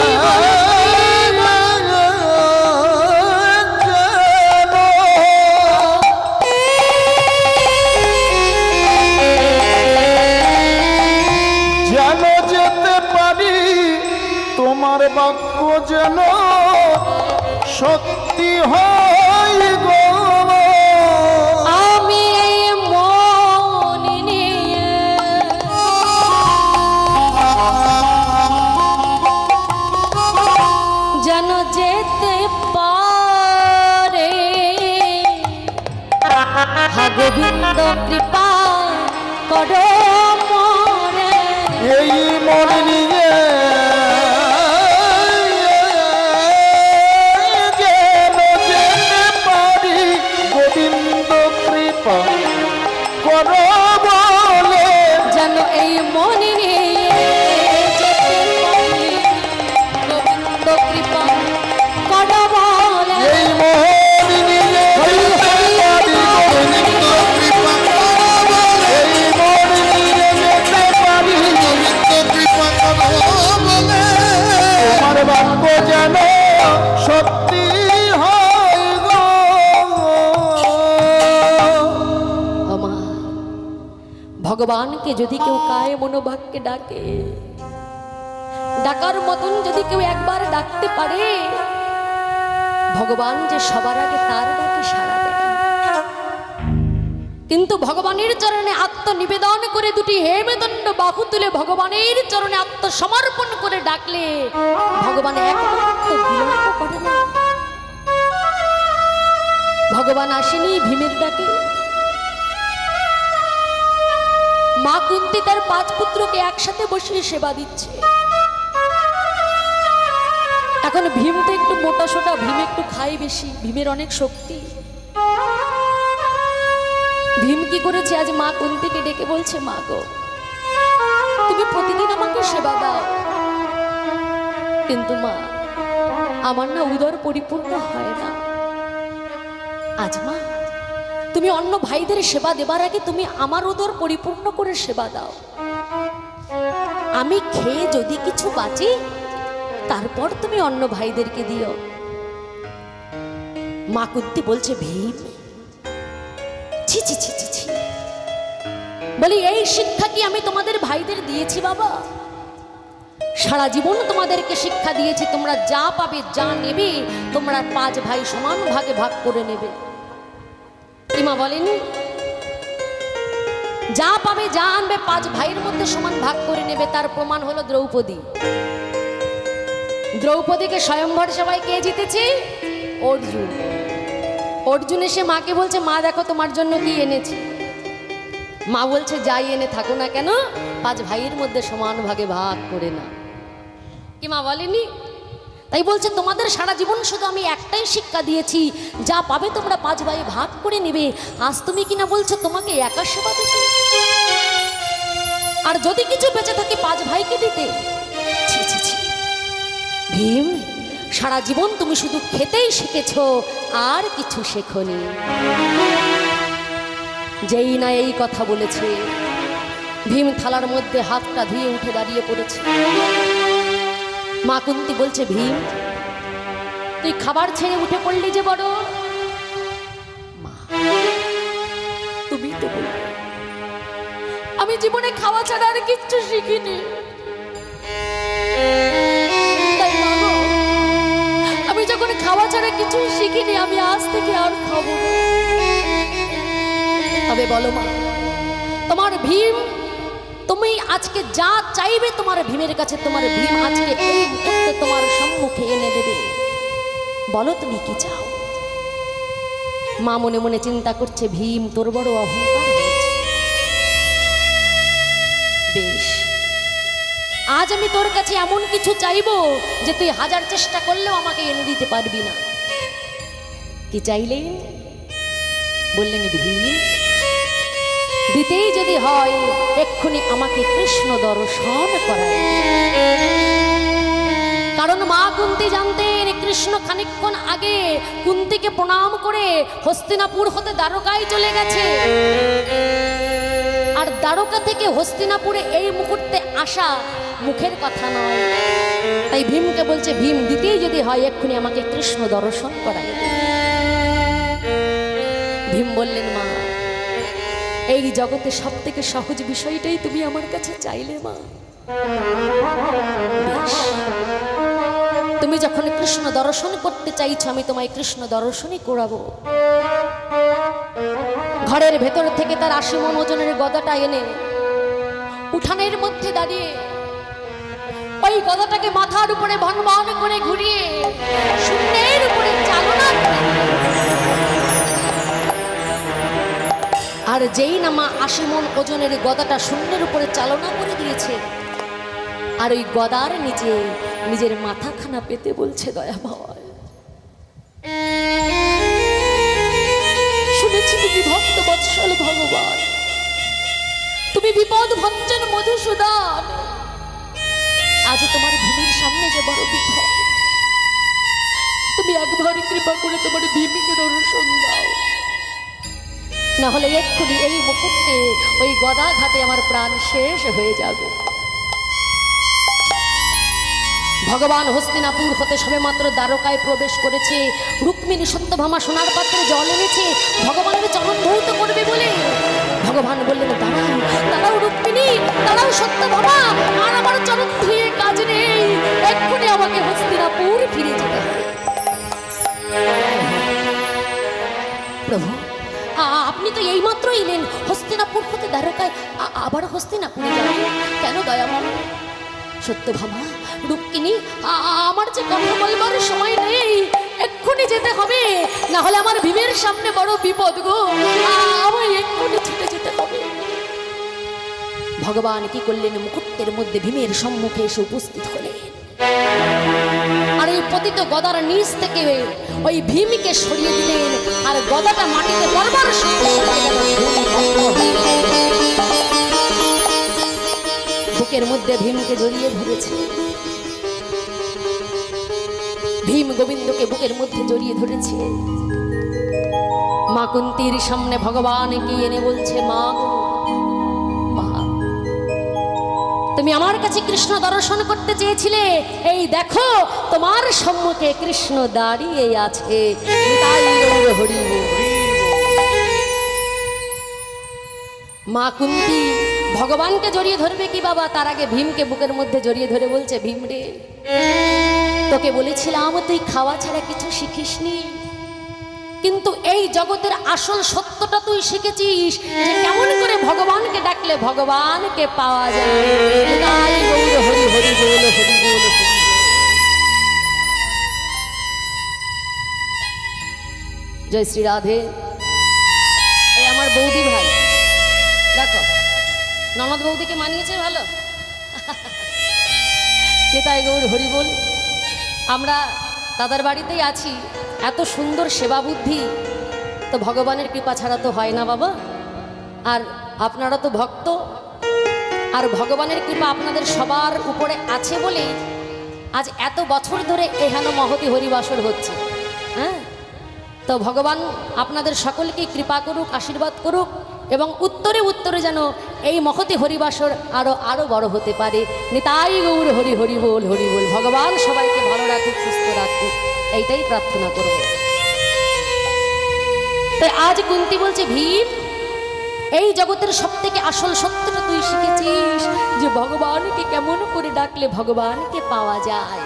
যেন যেতে পারি তোমার বাক্য যেন সত্যি হয় গো আমি এই মন নিয়ে যেন যেতে পারে হা গোবিন্দ কৃপা করো মোরে এই মন নিয়ে যেন যেতে পারি গোবিন্দ কৃপা করো বলে যেন এই মন নিয়ে যেতে পারি গোবিন্দ কৃপা করো বলে এই মন নিয়ে যেতে পারি এই মন নিয়ে যেতে পারি তোমার বাক্য যেন সত্যি হয় গো আমা ভগবানকে যদি কেউ কায় মনোবাক্যে ডাকে ডাকার মতন যদি কেউ একবার ডাকতে পারে ভগবান যে সবার আগে তার ডাকে সাড়া দেয় কিন্তু ভগবানের চরণে আত্মনিবেদন করে দুটি হেমদণ্ড বাহু তুলে ভগবানের চরণে আত্মসমর্পণ করে ডাকলে ভগবান এক মুহূর্ত বিলম্ব করে না ভগবান আসেনি ভীমের ডাকে মা কুন্তি তার 5 পুত্রকে একসাথে বসিয়ে সেবা দিচ্ছে এখন ভীম তো একটু মোটা সোটা ভীম একটু খায় বেশি ভীমের অনেক শক্তি ভীম কি করেছে আজ মা কুন্তিকে ডেকে বলছে মা গো তুমি প্রতিদিন আমাকে সেবা দাও কিন্তু মা আমার না উদর পরিপূর্ণ হয় না আজ মা তুমি অন্য ভাইদের সেবা দেবার আগে তুমি আমার উদর পরিপূর্ণ করে সেবা দাও আমি খেয়ে যদি কিছু বাঁচি তারপর তুমি অন্য ভাইদেরকে দিও মা কুন্তি বলছে ভীম ছি ছি ছি ছি ছি বলি এই শিক্ষা কি আমি তোমাদের ভাইদের দিয়েছি বাবা সারা জীবন তোমাদেরকে শিক্ষা দিয়েছি তোমরা যা পাবে যা নেবে তোমরা 5 ভাই সমান ভাগে ভাগ করে নেবে ইমা বলেনি যা পাবে যা আনবে 5 ভাইয়ের মধ্যে সমান ভাগ করে নেবে তার প্রমাণ হলো দ্রৌপদী দ্রৌপদীকে স্বয়ংবর সবাই কে জিতেছে অর্জুন অর্জুন এসে মাকে বলছে মা দেখো তোমার জন্য কি এনেছি মা বলছে যাই এনে থাকো না কেন পাঁচ ভাইয়ের মধ্যে সমান ভাগে ভাগ করে না। কি মা বলেনি? তাই বলছে তোমাদের সারা জীবন শুধু আমি একটাই শিক্ষা দিয়েছি, যা পাবে তোমরা পাঁচ ভাই ভাগ করে নেবে। আজ তুমি কিনা বলছো তোমাকে একা সেবা দিতে, আর যদি কিছু বেঁচে থাকে পাঁচ ভাইকে দিতে। ছি ছি ছি ভীম, সারা জীবন তুমি শুধু খেতেই শিখেছো, আর কিছু শেখোনি। যেই না এই কথা বলেছে, ভীম থালার মধ্যে হাতটা ধুয়ে উঠে দাঁড়িয়ে পড়েছে। মা কুন্তি বলছে, ভীম তুই খাবার ছেড়ে উঠে পড়লি যে বড়। মা তুমি তো বললে আমি জীবনে খাওয়া ছাড়া আর কিচ্ছু শিখিনি। তাই মা গো, আমি যখন খাওয়া ছাড়া কিছু শিখিনি, আমি আজ থেকে আর খাবো না। তবে বলো মা, তোমার ভীম, তুমি আজকে যা চাইবে তোমার ভীমের কাছে তোমার ভীম আজকে এই মুহূর্তে তোমার সম্মুখে এনে দেবে। বলো তুমি কি চাও? মা মনে মনে চিন্তা করছে, ভীম তোর বড় অহংকার হয়েছে। বেশ, আজ আমি তোর কাছে এমন কিছু চাইবো যে তুই হাজার চেষ্টা করলেও আমাকে এনে দিতে পারবি না। কি চাইলেন? বললেন, ভীম দিতেই যদি হয় এক্ষুনি আমাকে কৃষ্ণ দর্শন করায়। কারণ মা কুন্তি জানতেন কৃষ্ণ খানিকক্ষণ আগে কুন্তিকে প্রণাম করে হস্তিনাপুর হতে দ্বারকায় চলে গেছে, আর দ্বারকা থেকে হস্তিনাপুরে এই মুহূর্তে আসা মুখের কথা নয়। তাই ভীমকে বলছে, ভীম দিতেই যদি হয় এক্ষুনি আমাকে কৃষ্ণ দর্শন করায়। ভীম বললেন, মা এই জগতে সব থেকে সহজ বিষয়টাই তুমি আমার কাছে চাইলে মা। তুমি যখন কৃষ্ণ দর্শন করতে চাইছো, আমি তোমায় কৃষ্ণ দর্শনই করাবো। ঘরের ভেতর থেকে তার 80 মণ ওজনের গদাটা এনে উঠানের মধ্যে দাঁড়িয়ে ওই গদাটাকে মাথার উপরে ভন ভন করে ঘুরিয়ে শূন্যের উপরে চালনা করে। আর যেই না মা 80 মণ ওজনের গদাটা শূন্যের উপরে চালনা করে দিয়েছে, আর ওই গদার নিচে নিজের মাথাখানা পেতে বলছে, দয়াময় শুনেছি তুমি ভক্ত বৎসল ভগবান, তুমি বিপদ ভঞ্জন মধুসূদন। আজ তোমার ভূমির সামনে যে বড় বিপদ, তুমি একবার কৃপা করে তোমার ভূমিকে দর্শন দাও, না হলে এক্ষুনি এই মুহূর্তে ওই গদা ঘাটে আমার প্রাণ শেষ হয়ে যাবে। ভগবান হস্তিনাপুর হতে সবেমাত্র দ্বারকায় প্রবেশ করেছে। রুক্মিণী সত্যভামা সোনার পাত্রে জল এনেছে ভগবানের চরণ ধৌত করবে বলে। ভগবান বললেন, দাঁড়াও দাঁড়াও রুক্মিণী, দাঁড়াও সত্যভামা, আর আমার চরণ ধুয়ে কাজ নেই, এক্ষুনি আমাকে হস্তিনাপুর ফিরে যেতে হবে। প্রভু আপনি তো এইমাত্র এলেন হস্তিনাপুর হতে দ্বারকায়, আবার হস্তিনাপুরে যাবেন কেন দয়াময়? সত্যভামা, রুক্মিণী, আমার যে কথা বলবার সময় নেই, এক্ষুনি যেতে হবে, না হলে আমার ভীমের সামনে বড় বিপদ গো, আমায় এক্ষুনি ছুটে যেতে হবে। ভগবান কি করলেন? মুহূর্তের মধ্যে ভীমের সম্মুখে এসে উপস্থিত হলেন, আর এই পতিত গদার নিচ থেকে ওই ভীমকে সরিয়ে দিলেন, আর গদাটা মাটিতে পড়বার সঙ্গে বুকের মধ্যে ভীমকে জড়িয়ে ধরেছে। ভীম গোবিন্দকে বুকের মধ্যে জড়িয়ে ধরেছে। মা কুন্তির সামনে ভগবানকে এনে বলছে, মা গো মা, তুমি আমার কাছে কৃষ্ণ দর্শন করতে চেয়েছিলে, এই দেখো তোমার সম্মুখে কৃষ্ণ দাঁড়িয়ে আছে। মা কুন্তি ভগবানকে জড়িয়ে ধরবে কি বাবা, তার আগে ভীমকে বুকের মধ্যে জড়িয়ে ধরে বলছে, ভীম রে, তোকে বলেছিলাম তুই খাওয়া ছাড়া কিছু শিখিসনি, কিন্তু এই জগতের আসল সত্যটা তুই শিখেছিস যে কেমন করে ভগবানকে ডাকলে ভগবানকে পাওয়া যায়। হরি হরি হরি বল, হরি বল, হরি। জয় শ্রী রাধে। এই আমার বৌদি ভাই, দেখো ননদ বৌদিকে মানিয়েছে ভালো। নিতাই গৌর হরি বল। আমরা দাদার বাড়িতেই আছি, এত সুন্দর সেবা বুদ্ধি, তো ভগবানের কৃপা ছাড়া তো হয় না বাবা। আর আপনারা তো ভক্ত, আর ভগবানের কৃপা আপনাদের সবার উপরে আছে বলেই আজ এত বছর ধরে এখানে মহতি হরিবাসর হচ্ছে। হ্যাঁ, তো ভগবান আপনাদের সকলকে কৃপা করুক, আশীর্বাদ করুক, এবং উত্তরে উত্তরে যেন এই মহতি হরিবাসর আরো বড় হতে পারে। নিতাই গৌর হরি হরি বল, হরি বল। ভগবান সবাইকে ভালো রাখুক, সুস্থ রাখুক, এইটাই প্রার্থনা করব। তাই আজ কুন্তি বলছে, ভীম, এই জগতের সব থেকে আসল সত্যটা তুই শিখেছিস যে ভগবানকে কেমন করে ডাকলে ভগবানকে পাওয়া যায়।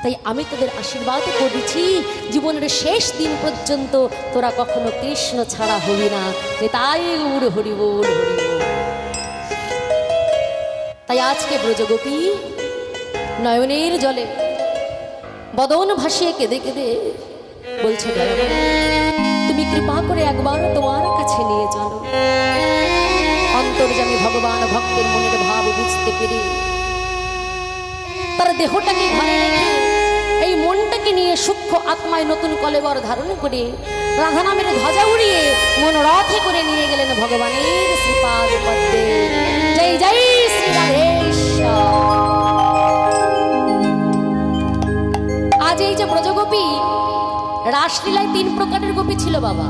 তাই আমি তোদের আশীর্বাদ করেছি, জীবনের শেষ দিন পর্যন্ত তোরা কখনো কৃষ্ণ ছাড়া হবি না। তাই গৌর হরি বল, হরি বল। তাই আজকে ব্রজগোপী নয়নের জলে বদন ভাসিয়ে কেঁদে কেঁদে বলছে, দয়াময়, তুমি কৃপা করে একবার তোমার কাছে নিয়ে চলো। অন্তর্যামী ভগবান ভক্তের মনের ভাব বুঝতে পেরে তার দেহটাকে ঘরে রেখে এই মনটাকে নিয়ে সূক্ষ্ম আত্মায় নতুন কলেবর ধারণ করে রাধা নামের ধ্বজা উড়িয়ে মনোরথে করে নিয়ে গেলেন ভগবানের শ্রীপাদ পদ্মে। জয় জয় শ্রী রাধেশ্বর। আজ এই যে ব্রজগোপী, রাসলীলায় 3 প্রকারের গোপী ছিল বাবা।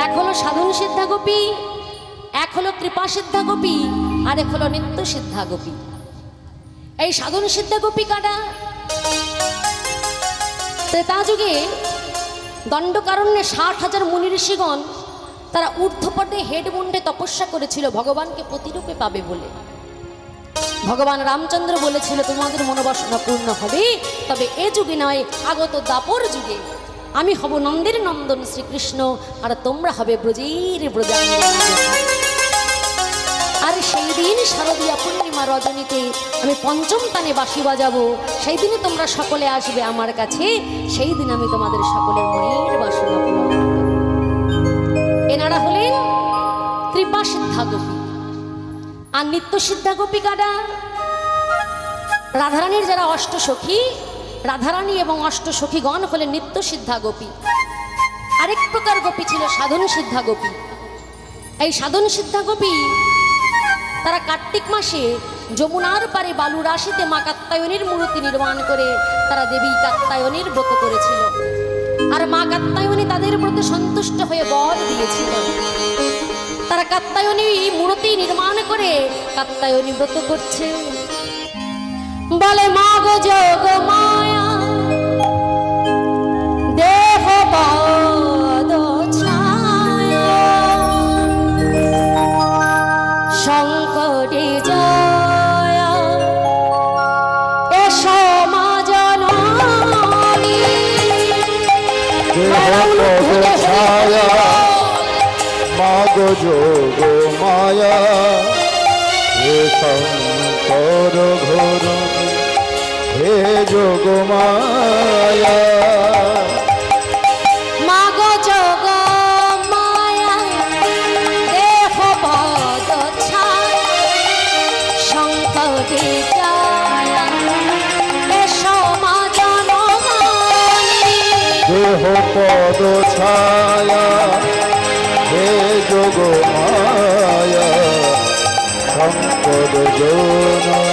এক হলো সাধন সিদ্ধা গোপী, এক হলো কৃপা সিদ্ধা গোপী, আর এক হলো নিত্য সিদ্ধা গোপী। এই সাধন সিদ্ধা গোপী কাটা ত্রেতা যুগে দণ্ডকারণ্যে 60,000 মুনি ঋষিগণ তারা ঊর্ধ্বপদে হেডমুন্ডে তপস্যা করেছিল ভগবানকে প্রতিরূপে পাবে বলে। ভগবান রামচন্দ্র বলেছিল, তোমাদের মনোবাসনা পূর্ণ হবে, তবে এ যুগে নয়, আগত দাপর যুগে আমি হব নন্দের নন্দন শ্রীকৃষ্ণ, আর তোমরা হবে ব্রজের ব্রজাঙ্গনা। আর সেই দিন শারদীয়া পূর্ণিমা রজনীতে আমি 5ম তানে বাঁশি বাজাবো, সেই দিনে তোমরা সকলে আসবে আমার কাছে, সেই দিন আমি তোমাদের সকলের মনের বাসনা পূরণ করব। এনারা হলেন কৃপা সিদ্ধা গোপী। আর নিত্য সিদ্ধা গোপী কারা? রাধারানীর যারা অষ্টসখী, রাধারানী এবং অষ্টসখীগণ হলেন নিত্য সিদ্ধা গোপী। আরেক প্রকার গোপী ছিল সাধন সিদ্ধা গোপী। এই সাধন সিদ্ধা গোপী তারা কার্তিক মাসে যমুনার পারে বালু রাশিতে মা কাত্যায়নীর মূর্তি নির্মাণ করে তারা দেবী কাত্যায়নীর ব্রত করেছিল। আর মা কাত্যায়নী তাদের ব্রতে সন্তুষ্ট হয়ে বর দিয়েছিল। তারা কাত্যায়নী মূর্তি নির্মাণ করে কাত্যায়নী ব্রত করছে। বলে মা গো যোগ মায়া দেহ পদ ছায়া সংকটে জয়া এসো মা জননী ছায়া মাগো যোগ মায়া হে শঙ্কর ঘোর হে যোগ মায়া মাগো যোগ মায়া দেহ পদ ছায়া সংকটে জয়া এসো মা জননী দেহ পদ ছায়া হে যোগ মায়া শঙ্কর জননী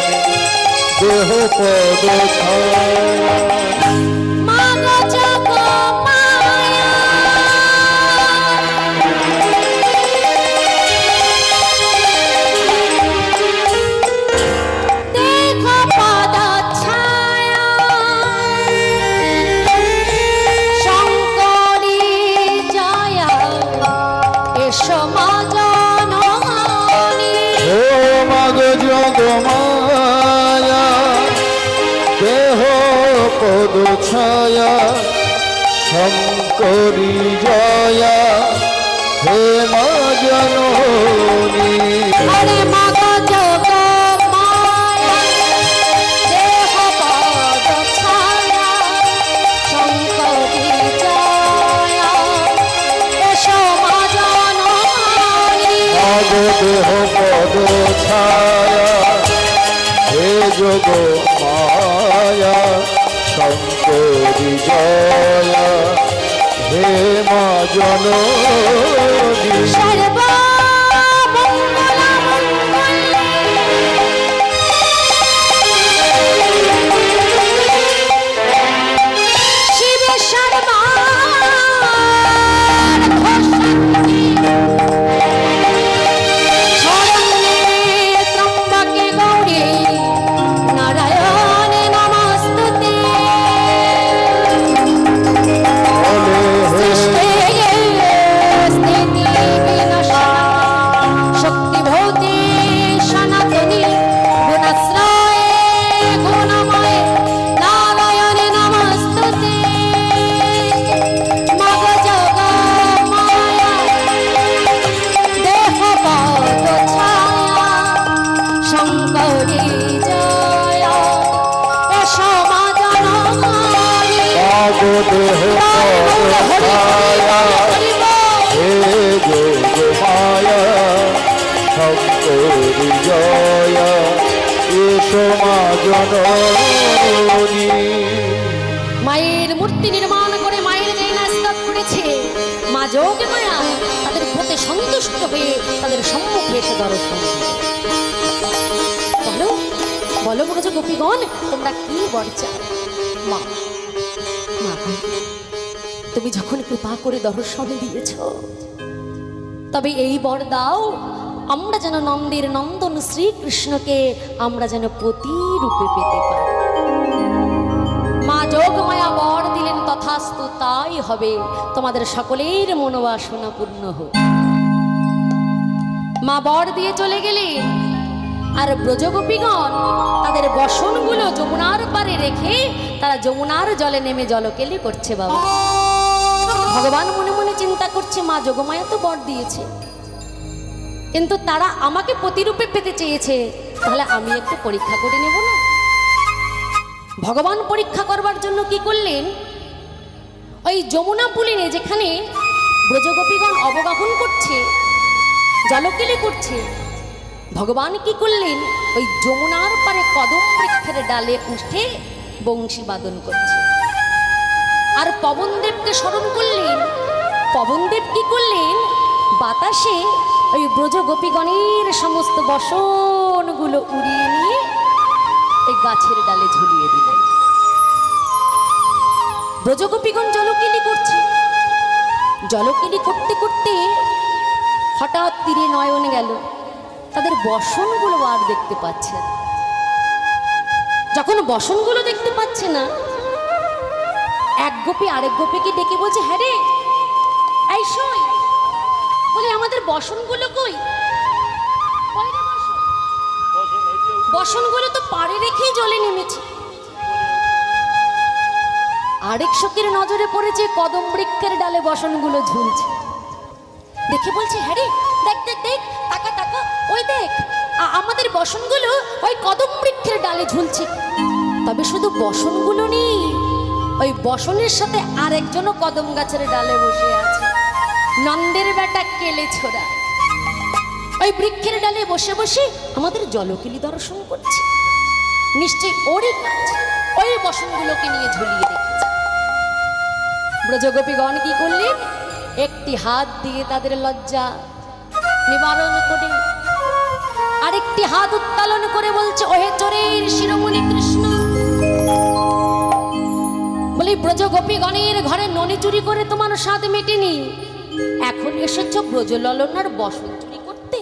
দেহ পদ ছায়া মাগো যোগ মায়া দেহ পদ ছায়া শঙ্করী জয়া এসো মা জননী ও মাগ যোগ মায়া দেহ পদ ছায়া শঙ্করী জয়া হে মা জননী হরে মাগো যোগ মায়া দেহ পদ ছায়া শঙ্করী জয়া এসো মা জননী মাগ দেহ পদ যোগ মায়া শঙ্করী জয়া হে মা জননী মায়ের মূর্তি নির্মাণ করে মায়ের যে নাস্তাব করেছে মা যোগে মায়া তাদের প্রতি সন্তুষ্ট হয়ে তাদের সম্মুখে এসে দর্শন বলো বলো ব্রজ গোপীগণ তোমরা কি বর চাও মা মা তুমি যখন কৃপা করে দর্শন দিয়েছ তবে এই বর দাও আমরা যেন নন্দের নন্দন শ্রীকৃষ্ণকে আমরা যেন পতি রূপে পেতে পারি মা যোগমায়া বর দিলেন তথাস্তু তাই হবে তোমাদের সকলের মনোবাসনা পূর্ণ হোক মা বর দিয়ে চলে গেলেন আর ব্রজগোপীগণ তাদের বসনগুলো যমুনার পারে রেখে তারা যমুনার জলে নেমে জলকেলি করছে বাবা ভগবান মনে মনে চিন্তা করছে মা যোগমায়া তো বর দিয়েছে কিন্তু তারা আমাকে প্রতিরূপে পেতে চেয়েছে তাহলে আমি একটু পরীক্ষা করে নেব না ভগবান পরীক্ষা করবার জন্য কি করলেন ওই যমুনা পুলিনে যেখানে ব্রজগোপীগণ অবগাহন করছে জলকেলি করছে ভগবান কি করলেন ওই যমুনার পারে কদম বৃক্ষের ডালে উঠে বংশী বাদন করছে আর পবনদেবকে স্মরণ করলেন পবনদেব কি করলেন বাতাসে ওই ব্রজগোপীগণের সমস্ত বসনগুলো উড়িয়ে নিয়ে এই গাছের ডালে ঝুলিয়ে দিলেন ব্রজগোপীগণ জলকেলি করছে জলকেলি করতে করতে হঠাৎ তীরে নয়ন গেল তাদের বসনগুলো আর দেখতে পাচ্ছে যখন বসনগুলো দেখতে পাচ্ছে না এক গোপী আরেক গোপীকে ডেকে বলছে হ্যাঁ রে এই শোন বলে আমাদের বসনগুলো কই বসনগুলো তো পাড়ে রেখেই জলে নেমেছে আরেক সখীর নজরে পড়েছে কদম বৃক্ষের ডালে বসনগুলো ঝুলছে দেখে বলছে হ্যাঁ রে দেখ দেখ দেখ তাকা তাকা ওই দেখ আমাদের বসনগুলো ওই কদম বৃক্ষের ডালে ঝুলছে তবে শুধু বসনগুলো নেই ওই বসনের সাথে আরেকজনও কদম গাছের ডালে বসে আছে নন্দের বেটা কেলে ছোড়া ওই বৃক্ষের ডালে বসে বসে আমাদের জলকেলি দর্শন করছে নিশ্চয়ই ওরই কাজ ওই বসনগুলোকে নিয়ে ঝুলিয়ে রেখেছে ব্রজগোপীগণ কি করলেন একটি হাত দিয়ে তাদের লজ্জা নিবারণ করে আরেকটি হাত উত্তোলন করে বলছে ওহে চোরের শিরোমণি কৃষ্ণ বলি ব্রজগোপীগণের ঘরে ননি চুরি করে তোমার স্বাদ মেটেনি এখন এসেছ ব্রজললনার বসন চুরি করতে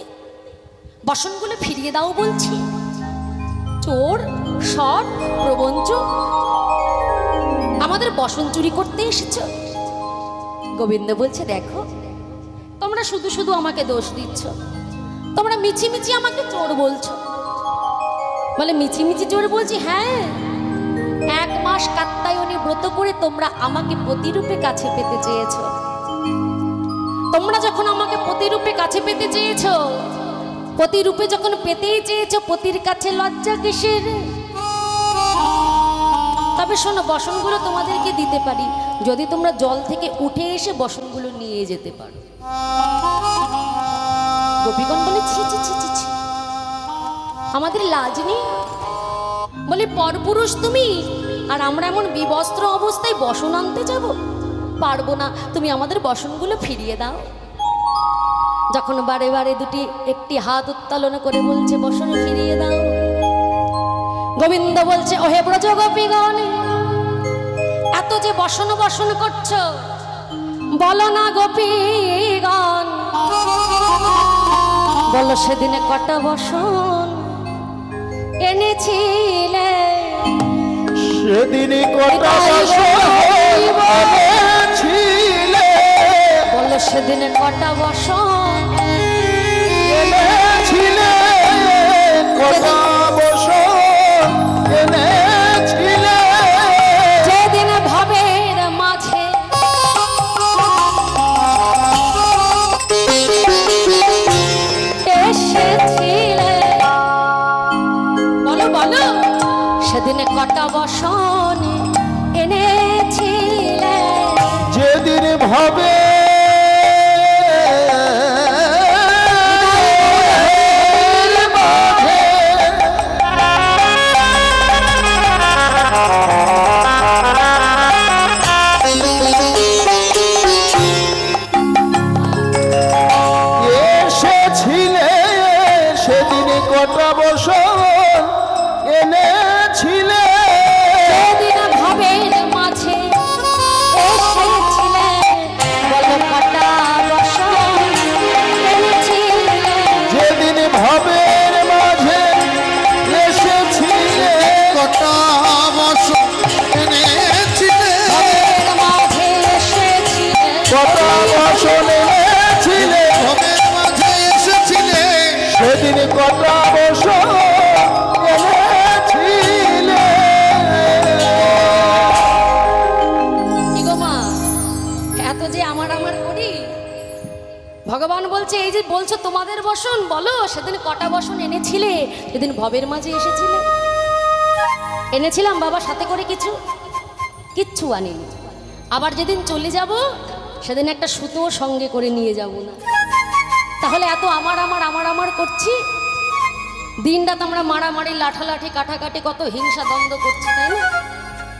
বসনগুলো ফিরিয়ে দাও বলছি চোর সৎ প্রবঞ্চ আমাদের বসন চুরি করতে এসেছ গোবিন্দ বলছে দেখো তোমরা শুধু শুধু আমাকে দোষ দিচ্ছ তোমরা মিছিমিছি আমাকে চোর বলছো বলে মিছিমিছি চোর বলছি হ্যাঁ 1 মাস কাত্যায়নী ব্রত করে তোমরা আমাকে প্রতিরূপে কাছে পেতে চেয়েছো তোমরা যখন আমাকে প্রতিরূপে কাছে পেতে চেয়েছো প্রতিরূপে যখন পেতেই চেয়েছো পতির কাছে লজ্জা কিসের তবে শোনো বসনগুলো তোমাদেরকে দিতে পারি যদি তোমরা জল থেকে উঠে এসে বসনগুলো নিয়ে যেতে পারো গোপীগণ বলে ছি ছি ছি ছি ছি আমাদের লাজ নেই বলি পরপুরুষ তুমি, আর আমরা এমন বিবস্ত্র অবস্থায় বসন আনতে যাব? পারবো না, তুমি আমাদের বসনগুলো ফিরিয়ে দাও। যখন বারে বারে একটি হাত উত্তোলন করে বলছে বসন ফিরিয়ে দাও, গোবিন্দ বলছে ওহে ব্রজ গোপীগণ, এত যে বসন বসন করছো, বলো না গোপীগণ, বলো সেদিনে কটা বসন এনেছিলে? সেদিনই কটা বসন এনেছিলে? বলো সেদিনে কটা বসন এনেছিলে? কটা বসন এনেছিলে? যেদিন ভবের মাঝে এসেছিলে, বলো বলো সেদিনে কটা বসন এনেছিলে? যেদিন ভাবে এসেছিলে, সেদিন কটা বসন এনেছিলে? যেদিন ভবের মাঝে এসেছিলে, বলো কটা বসন এনেছিলে? যেদিন ভাবের মাঝে এসেছিলে, কটা বছর এনেছিলে? ভবের মাঝে এসেছিলে, কটা বসন এনেছিলে? ভবের মাঝে এসেছিলে? সেদিন কটা বসন এনেছিলে? কি গো মা, এত যে আমার করি, ভগবান বলছে এই যে বলছো তোমাদের বসন, বলো সেদিন কটা বসন এনেছিলে? যেদিন ভবের মাঝে এসেছিলে। এনেছিলাম বাবা সাথে করে কিচ্ছু আনিনি। আবার যেদিন চলে যাব সেদিন একটা সুতো সঙ্গে করে নিয়ে যাব না। তাহলে এত আমার করছি, দিন রাত আমরা মারামারি, লাঠালাঠি, কাটাকাটি, কত হিংসা দ্বন্দ্ব করছি, তাই না?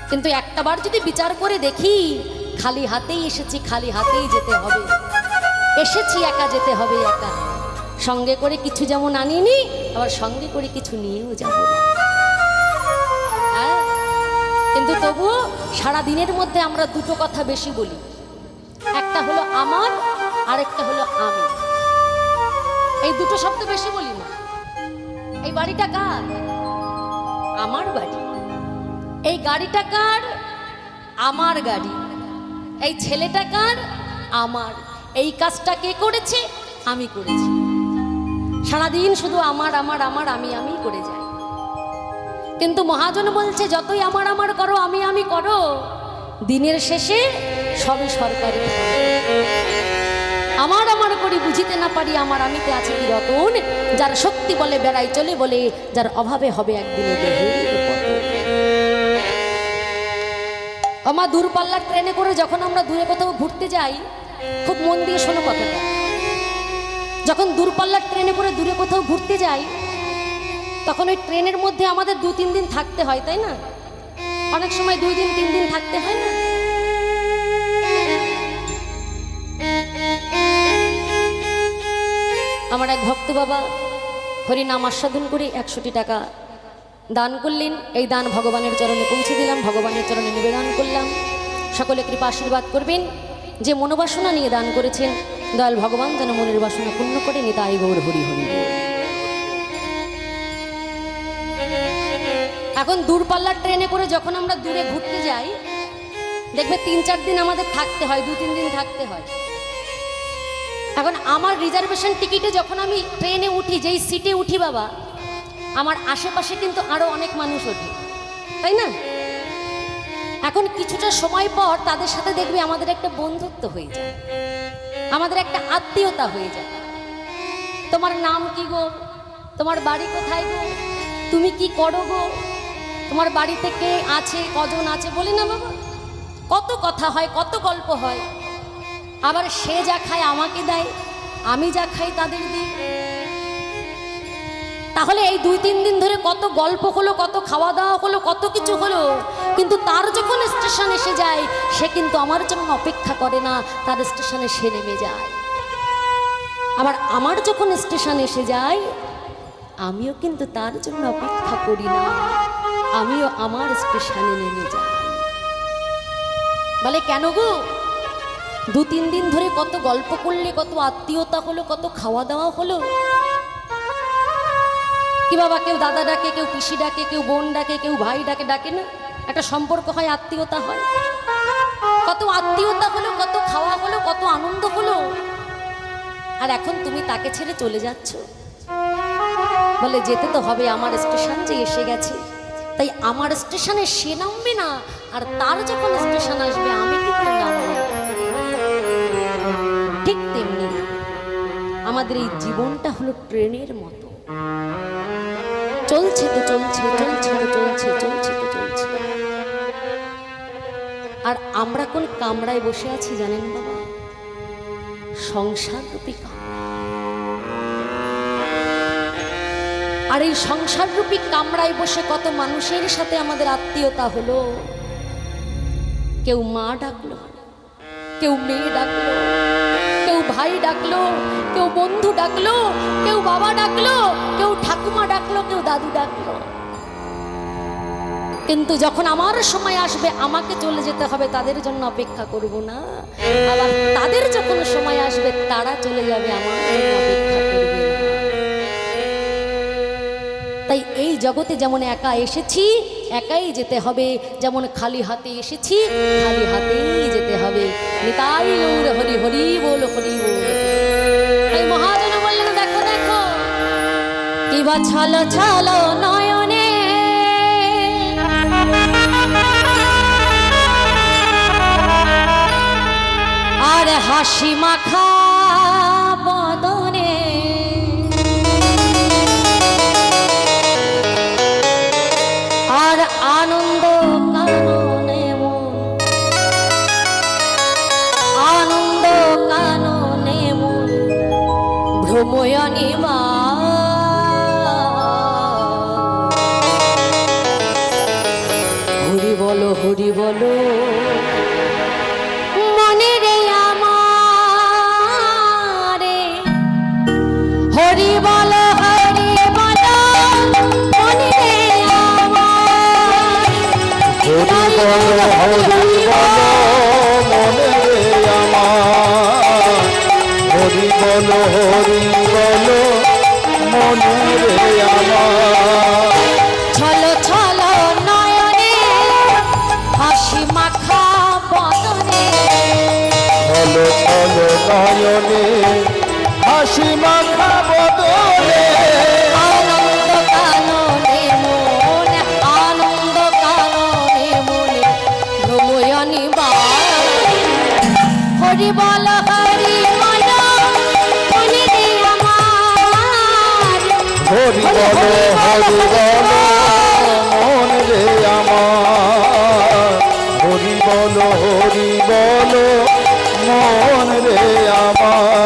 কিন্তু একটা বার যদি বিচার করে দেখি, খালি হাতেই এসেছি, খালি হাতেই যেতে হবে। এসেছি একা, যেতে হবে একা। সঙ্গে করে কিছু যেমন আনিনি, আবার সঙ্গে করে কিছু নিয়েও যাব না। হ্যাঁ, কিন্তু তবুও সারা দিনের মধ্যে আমরা দুটো কথা বেশি বলি, একটা হলো আমার, আরেকটা হলো আমি। এই দুটো শব্দ বেশি বলি না। এই বাড়িটা কার? আমার বাড়ি। এই গাড়িটা কার? আমার গাড়ি। এই ছেলেটা কার? আমার। এই কাজটা কে করেছে? আমি করেছি। সারাদিন শুধু আমার আমি করে যাই। কিন্তু মহাজন বলছে যতই আমার করো, আমি করো, দিনের শেষে সবই সরকারি। আমার করি বুঝিতে না পারি, আমার আমিতে আছে কি রতন, যার শক্তি বলে বেড়াই চলে বলে, যার অভাবে হবে একদিনে দেহের পতন। আমার দূরপাল্লার ট্রেনে করে যখন আমরা দূরে কোথাও ঘুরতে যাই, খুব মন দিয়ে শোনো কথাটা, যখন দূরপাল্লার ট্রেনে করে দূরে কোথাও ঘুরতে যাই, তখন ওই ট্রেনের মধ্যে আমাদের 2-3 দিন থাকতে হয়, তাই না? অনেক সময় 2 দিন 3 দিন থাকতে হয় না? আমার এক ভক্ত বাবা হরিনাম আস্বাদন করে 100টি টাকা দান করলেন। এই দান ভগবানের চরণে পৌঁছে দিলাম, ভগবানের চরণে নিবেদন করলাম। সকলে কৃপা আশীর্বাদ করবেন। যে মনোবাসনা নিয়ে দান করেছেন, দয়াল ভগবান যেন মনের বাসনা পূর্ণ করে। নিতাই গৌর হরি হরি। এখন দূরপাল্লার ট্রেনে করে যখন আমরা দূরে ঘুরতে যাই, দেখবে 3-4 দিন আমাদের থাকতে হয়, 2-3 দিন থাকতে হয়। এখন আমার রিজার্ভেশন টিকিটে যখন আমি ট্রেনে উঠি, যেই সিটে উঠি বাবা, আমার আশেপাশে কিন্তু আরো অনেক মানুষ ওঠে, তাই না? এখন কিছুটা সময় পর তাদের সাথে দেখবি আমাদের একটা বন্ধুত্ব হয়ে যায়, আমাদের একটা আত্মীয়তা হয়ে যায়। তোমার নাম কি গো? তোমার বাড়ি কোথায় গো? তুমি কি করো গো? তোমার বাড়িতে কে আছে, কজন আছে, বলি না বাবা? কত কথা হয়, কত গল্প হয়। আবার সে যা খায় আমাকে দেয়, আমি যা খাই তাদের দিই। তাহলে এই 2-3 দিন ধরে কত গল্প হলো, কত খাওয়া দাওয়া হলো, কত কিছু হলো, কিন্তু তার যখন স্টেশন এসে যায় সে কিন্তু আমার জন্য অপেক্ষা করে না, তার স্টেশনে সে নেমে যায়। আবার আমার যখন স্টেশন এসে যায় আমিও কিন্তু তার জন্য অপেক্ষা করি না, আমিও আমার স্টেশনে নেমে যাই। বলে কেন গো, 2-3 দিন ধরে কত গল্প করলে, কত আত্মীয়তা হলো, কত খাওয়া দাওয়া হলো, কি বাবা কেউ দাদা ডাকে, কেউ পিসি ডাকে, কেউ বোন ডাকে, কেউ ভাই ডাকে, ডাকে না? একটা সম্পর্ক হয়, আত্মীয়তা হয়, কত আত্মীয়তা হলো, কত খাওয়া হলো, কত আনন্দ হলো, আর এখন তুমি তাকে ছেড়ে চলে যাচ্ছ। বলে যেতে তো হবে, আমার স্টেশন যে এসে গেছে, তাই আমার স্টেশনে সে নামবে না, আর তার যখন স্টেশন আসবে আমি কিন্তু নামব। ঠিক তেমনি আমাদের এই জীবনটা হলো ট্রেনের মতো, চলছে তো চলছে, চলছে তো চলছে, চলছে তো চলছে। আর আমরা কোন কামরায় বসে আছি জানেন বাবা? সংসার রূপী কামরা। আর এই সংসার রূপী কামরায় বসে কত মানুষের সাথে আমাদের আত্মীয়তা হলো। কেউ মা ডাকলো, কেউ মেয়ে ডাকলো, কেউ ভাই ডাকলো, কেউ বন্ধু ডাকলো, কেউ বাবা ডাকলো, কেউ ঠাকুমা ডাকলো, কেউ দাদু ডাকলো। কিন্তু যখন আমার সময় আসবে আমাকে চলে যেতে হবে, তাদের জন্য অপেক্ষা করব না। আবার তাদের যখন সময় আসবে তারা চলে যাবে, আমার জন্য অপেক্ষা করবে না। তাই এই জগতে যেমন একা এসেছি একাই যেতে হবে, যেমন খালি হাতে এসেছি খালি হাতেই যেতে হবে। নিতাই গৌর হরি হরি বল, হরি বল। তাই মহাজন বললেন দেখো দেখো কিবা ছলো ছলো নয়নে, আর হাসি মাখা বদনে, আর আনন্দ কাননে মন, আনন্দ কাননে মন ভ্রময়নী মা। হরি বলো হরি বলো মনে রে আমারে, হরি বলো হরি বলো মনে রে আমার, হরি বলো হরি বলো মনে রে আমার, হরি বলো হরি বলো মনে রে আমার। ছলো ছলো নয়নে হাসি মাখা বদনে, ছলো ছলো নয়নে হাসি মাখা বদনে, আনন্দ কাননে মন, আনন্দ কাননে মনে ভ্রময়নী মা। হরি বল হরি বল মনে রে আমার, হরি বলো হরি বলো মন রে আমার, হরি বলো হরি বলো মন রে আমার।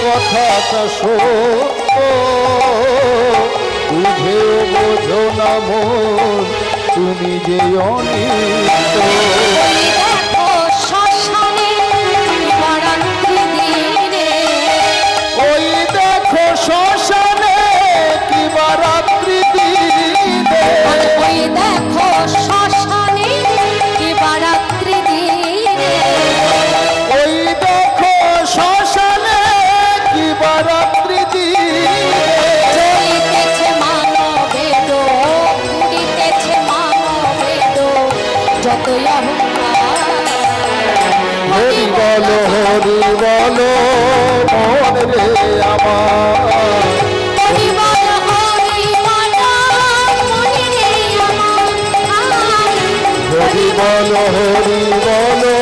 কথাটা সত্য, বুঝেও বোঝো না মন তুমি যে অনিত্য। ওই দেখো শ্মশানে বারাত্রি দিনে, ওই দেখো শ্মশানে কিবা রাত্রি দিনে, ওই দেখো শ্মশানে কি বারাত্রি দিনে, ওই দেখো শ্মশানে কিবা রাত্রি দিনে, জ্বলিতেছে মানবেদ, পুড়িতেছে মানবেদ, যতই অহংকার। হরি বলো মন রে আমার, হরি বল, হরি বল, মনে রে আমার। হরি বলো মন রে আমার,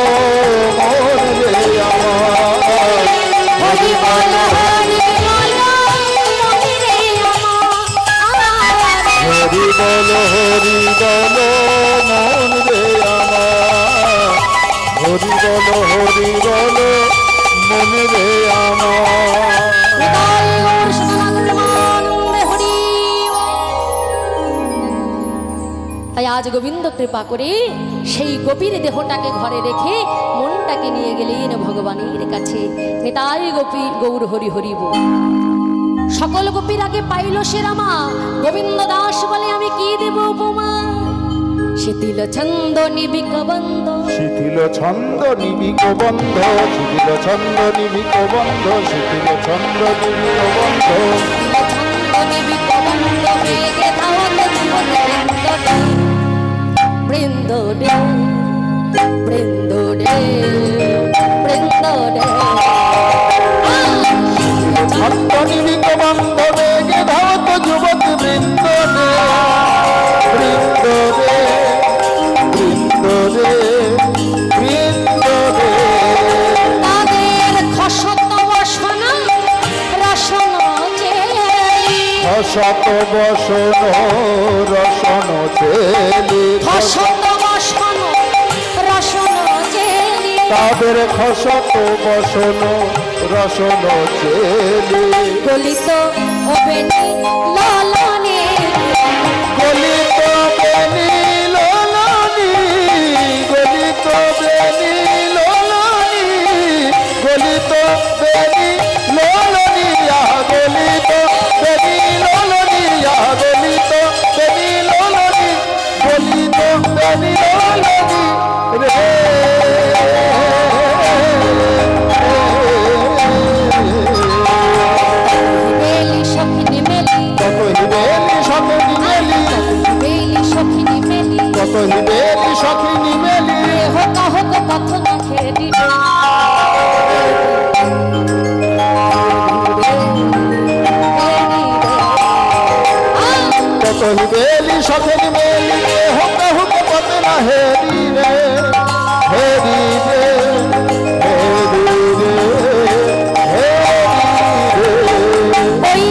হরি বল, হরি বল, মনে রে আমার। হরি বলো মন রে আমার, হরি বলো মন রে আমার। নিতাই গৌর সদানন্দ প্রেমানন্দে হরি বল। তাই আজ গোবিন্দ কৃপা করে সেই গোপীর দেহটাকে ঘরে রেখে মনটাকে নিয়ে গেলেন ভগবানের কাছে। নিতাই গোপী গৌর হরি হরি বল। সকল গোপীর আগে পাইল সে রামা, গোবিন্দ দাস বলে আমি কি দেব উপমা। শিথিল ছন্দ নিবিক বন্ধ, শিথিল ছন্দ নিবিক বন্ধ, শিথিল ছন্দ নিবিক বন্ধ, শিথিল ছন্দ নিবিক বন্ধ, শিথিল ছন্দ নিবিক বন্ধ, বেগে ধাওয়াত জীবন বৃন্দ ডে, বৃন্দ ডে, বৃন্দ ডে। ছন্দ নিবিক বন্ধ, বেগে ধাবত যুবক বৃন্দ রে, বৃন্দ রে, বৃন্দ রে, বৃন্দ রে। তাদের খসত বসন রসন চেলি, শত বসন রসন চেলি, খসত বসন রসন চেলি, তাদের খসত বসন রসন চেলি, গলিত ওবেনি ললনে, গলিত বেনি লোলনি, গলিত বেনি লোলনি, গলিত বেনি লোলনি, গলিত বেনি লোলনি, গলিত বেনি লোলনি, গলিত বেনি লোলনি রে। বেলি সখিনী মেলি, কত হিবেলি সখিনী মেলি, বেলি সখিনী মেলি, কত হিবেলি সখিনী মেলি, হোক হোক পথ না খেলি। কত হিবেলি সখিনী মেলি, হুক হুক পথে না হেরি রে, হেরি রে, হেরি রে, হেরি রে। ওই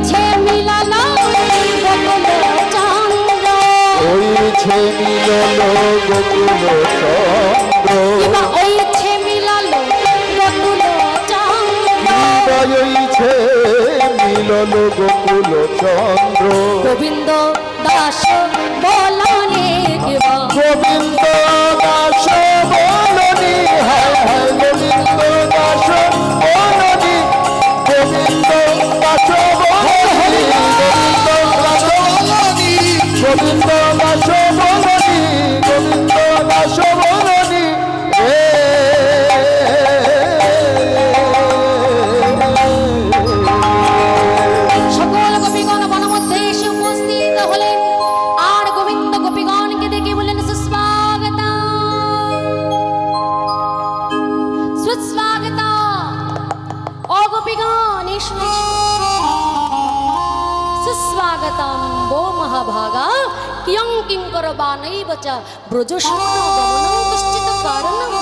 ছে মিলালো গোকুল চন্দ্র, ওইছে মিলল গোকুল চন্দ্র, কিবা ওই ছে মিলালো গোকুল চন্দ্র, ওইছে মিলল গোকুল চন্দ্র। গোবিন্দ দাস বলনে কিবা, গোবিন্দ দাস বলনি, হায় হায় গোবিন্দ দাস বলনি, গোবিন্দ দাস বলনি, গোবিন্দ দাস বলনি, গোবিন্দ দাস বলনি, গোবিন্দ দাস বলনি রে। সকল গোপীগণ বনমধ্যে এসে উপস্থিত হলেন, আর গোবিন্দ গোপীগণকে দেখে বললেন সুস্বাগত, সুস্বাগত। ও গোপীগণ এসো এসো। সুস্বাগতম বো মহাভাগা, কিয়ং কিঙ্কর বানৈব চ ব্রজসূন গমনং কশ্চিৎ কারণম।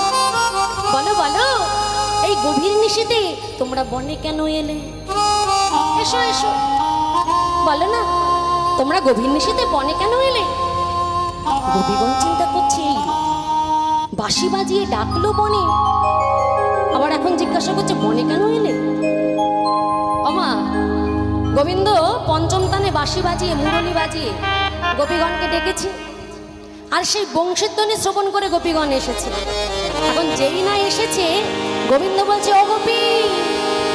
বলো বলো, এই গভীর নিশীতে তোমরা বনে কেন এলে? এসো এসো, বলো না, তোমরা গভীর নিশীতে বনে কেন এলে? গোপীগণ চিন্তা করছে, এই বাঁশি বাজিয়ে ডাকলো বনে, আবার এখন জিজ্ঞাসা করছে বনে কেন এলে? ওমা, গোবিন্দ পঞ্চম তানে বাঁশি বাজিয়ে মুরলি বাজিয়ে গোপীগণকে ডেকেছে, আর সেই বংশীধ্বনি শ্রবণ করে গোপীগণ এসেছে। এখন যেই না এসেছে, গোবিন্দ বলছে, ও গোপী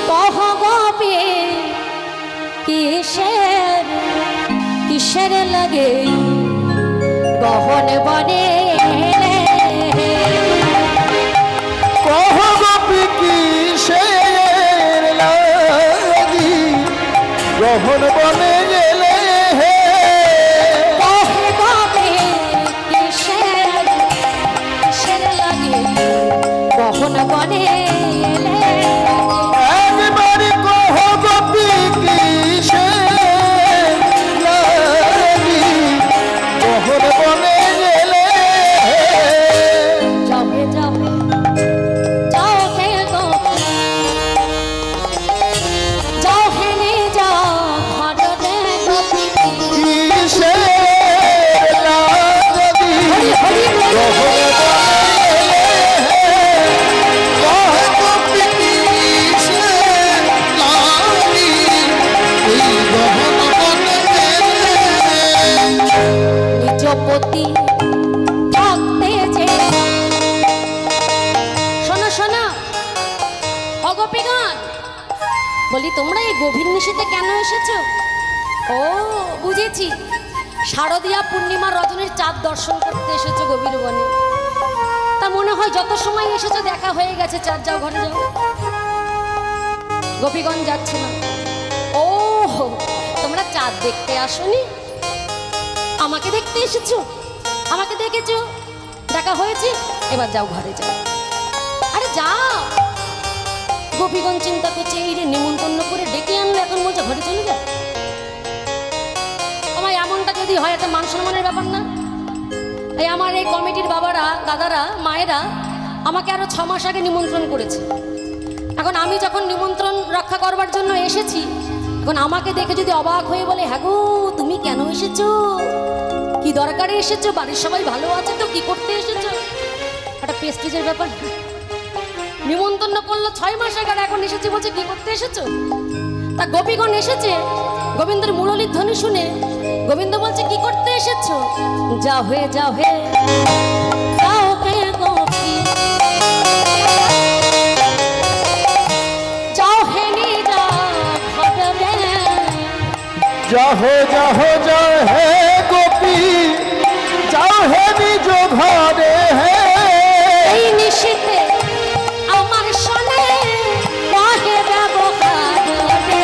কহ গোপী কিসের কিসের লাগে গহন বনে এলে? কহ গোপী কিসের লাগি গহন বনে গেলে হে? কহ গোপী কিসের কিসের লাগে গহন বনে এলে? একবারে কহ গোপী কিসের লাগি গহন বনে গেলে হে? যাবে যাবে যাও হে গোপী, যাও হে নে যাও ঘটে গোপী। কিসের লাগি হরি হরি বল। গহন বনে কহে গোপী কিসের লাগি এই গহন বনে এলে? নিজ পতি থাকতে যে, শোনো শোনো অগোপীগণ, বলি তোমরা এই গভীর নিশীতে কেন এসেছো? ও বুঝেছি, শারদীয়া পূর্ণিমা রজনীর চাঁদ দর্শন করতে এসেছো গভীর বনে। তা মনে হয় যত সময় এসেছো দেখা হয়ে গেছে, চাঁদ যাও ঘরে যাও। গোপীগণ যাচ্ছে না। ও তোমরা চাঁদ দেখতে আসোনি, আমাকে দেখতে এসেছো, আমাকে দেখেছো, দেখা হয়েছে, এবার যাও ঘরে যাও। আরে যাও। গোপীগণ চিন্তা করছে, এই রে নিমন্ত্রণ করে ডেকে আনলে, এখন বলছে ঘরে চলে যাও। আমার এমনটা যদি হয়, একটা মান সম্মানের ব্যাপার না? এই আমার এই কমিটির বাবারা, দাদারা, মায়েরা আমাকে আরো 6 মাস আগে নিমন্ত্রণ করেছে। এখন আমি যখন নিমন্ত্রণ রক্ষা করবার জন্য এসেছি, এখন আমাকে দেখে যদি অবাক হয়ে বলে, হ্যাঁ গো তুমি কেন এসেছো, কি দরকারে এসেছো, বাড়ির সবাই ভালো আছে তো, কি করতে এসেছো? একটা প্রেস্টিজের ব্যাপার। নিমন্ত্রণ করলো 6 মাস আগে, আর এখন এসেছি বলছে কি করতে এসেছো? তা গোপীগণ এসেছে, গোবিন্দের মুরলীর ধ্বনি শুনে গোবিন্দ বলছে কি করতে এসেছো? যাও হে যাও হে যাও হে গোপী, যাও হে নি যাও ঘটবে। যাহো যাহো যাও হে গোপী, যাও হে নিজ ঘরে হে। এই নিশীতে আমার শোনে কহে ব্যবহার রে।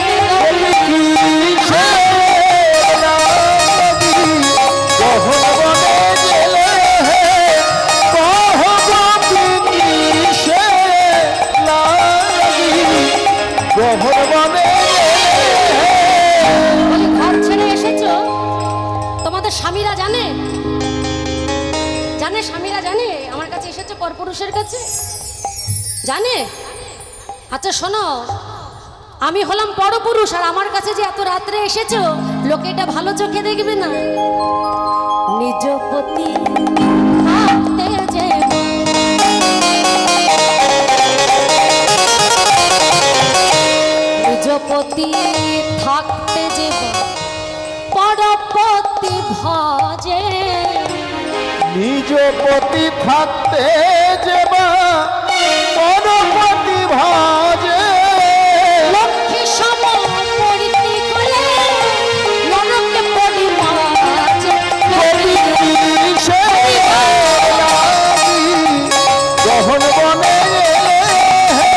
কিসের লাগি গহন বনে গেলে হে? কহ গোপী কিসের লাগি গহন বনে গেলে হে? বলি ঘর ছেড়ে এসেছো, তোমাদের স্বামীরা জানে? জানে স্বামীরা জানে আমার কাছে এসেছো পরপুরুষের কাছে? জানে? আচ্ছা শোনো, আমি হলাম পরপুরুষ, আর আমার কাছে যে এত রাত্রে এসেছো, লোকে এটা ভালো চোখে দেখবে না। নিজ পতি থাকতে যে, নিজ পতি থাকতে যে পরপতি ভজে। নিজ পতি থাকতে যেবা পরপতি ভাজে। লক্ষ্মী সম পরিতি কোলে নরকে পরিমাজে। গোপী কিসের লাগি গহন বনে গেলে হে?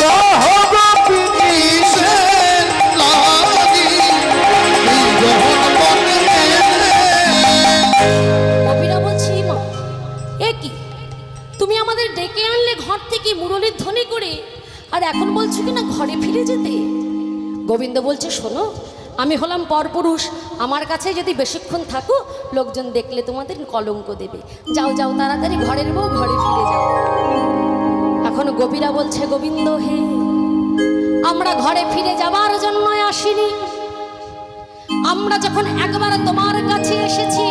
কহ গোপী কিসের লাগি এই গহন বনে এলে? কবিরা বলছি, মা এ কি, তুমি আমাদের ডেকে আনলে ঘর থেকে মুরলীর ধ্বনি করে, আর এখন বলছো কি না ঘরে ফিরে যেতে? গোবিন্দ বলছে, শোনো, আমি হলাম পরপুরুষ, আমার কাছে যদি বেশিক্ষণ থাকো, লোকজন দেখলে তোমাদের কলঙ্ক দেবে। যাও যাও তাড়াতাড়ি ঘরের বউ, ঘরে ফিরে যাও। এখন গোপীরা বলছে, গোবিন্দ হে, আমরা ঘরে ফিরে যাবার জন্য আসিনি, আমরা যখন একবার তোমার কাছে এসেছি,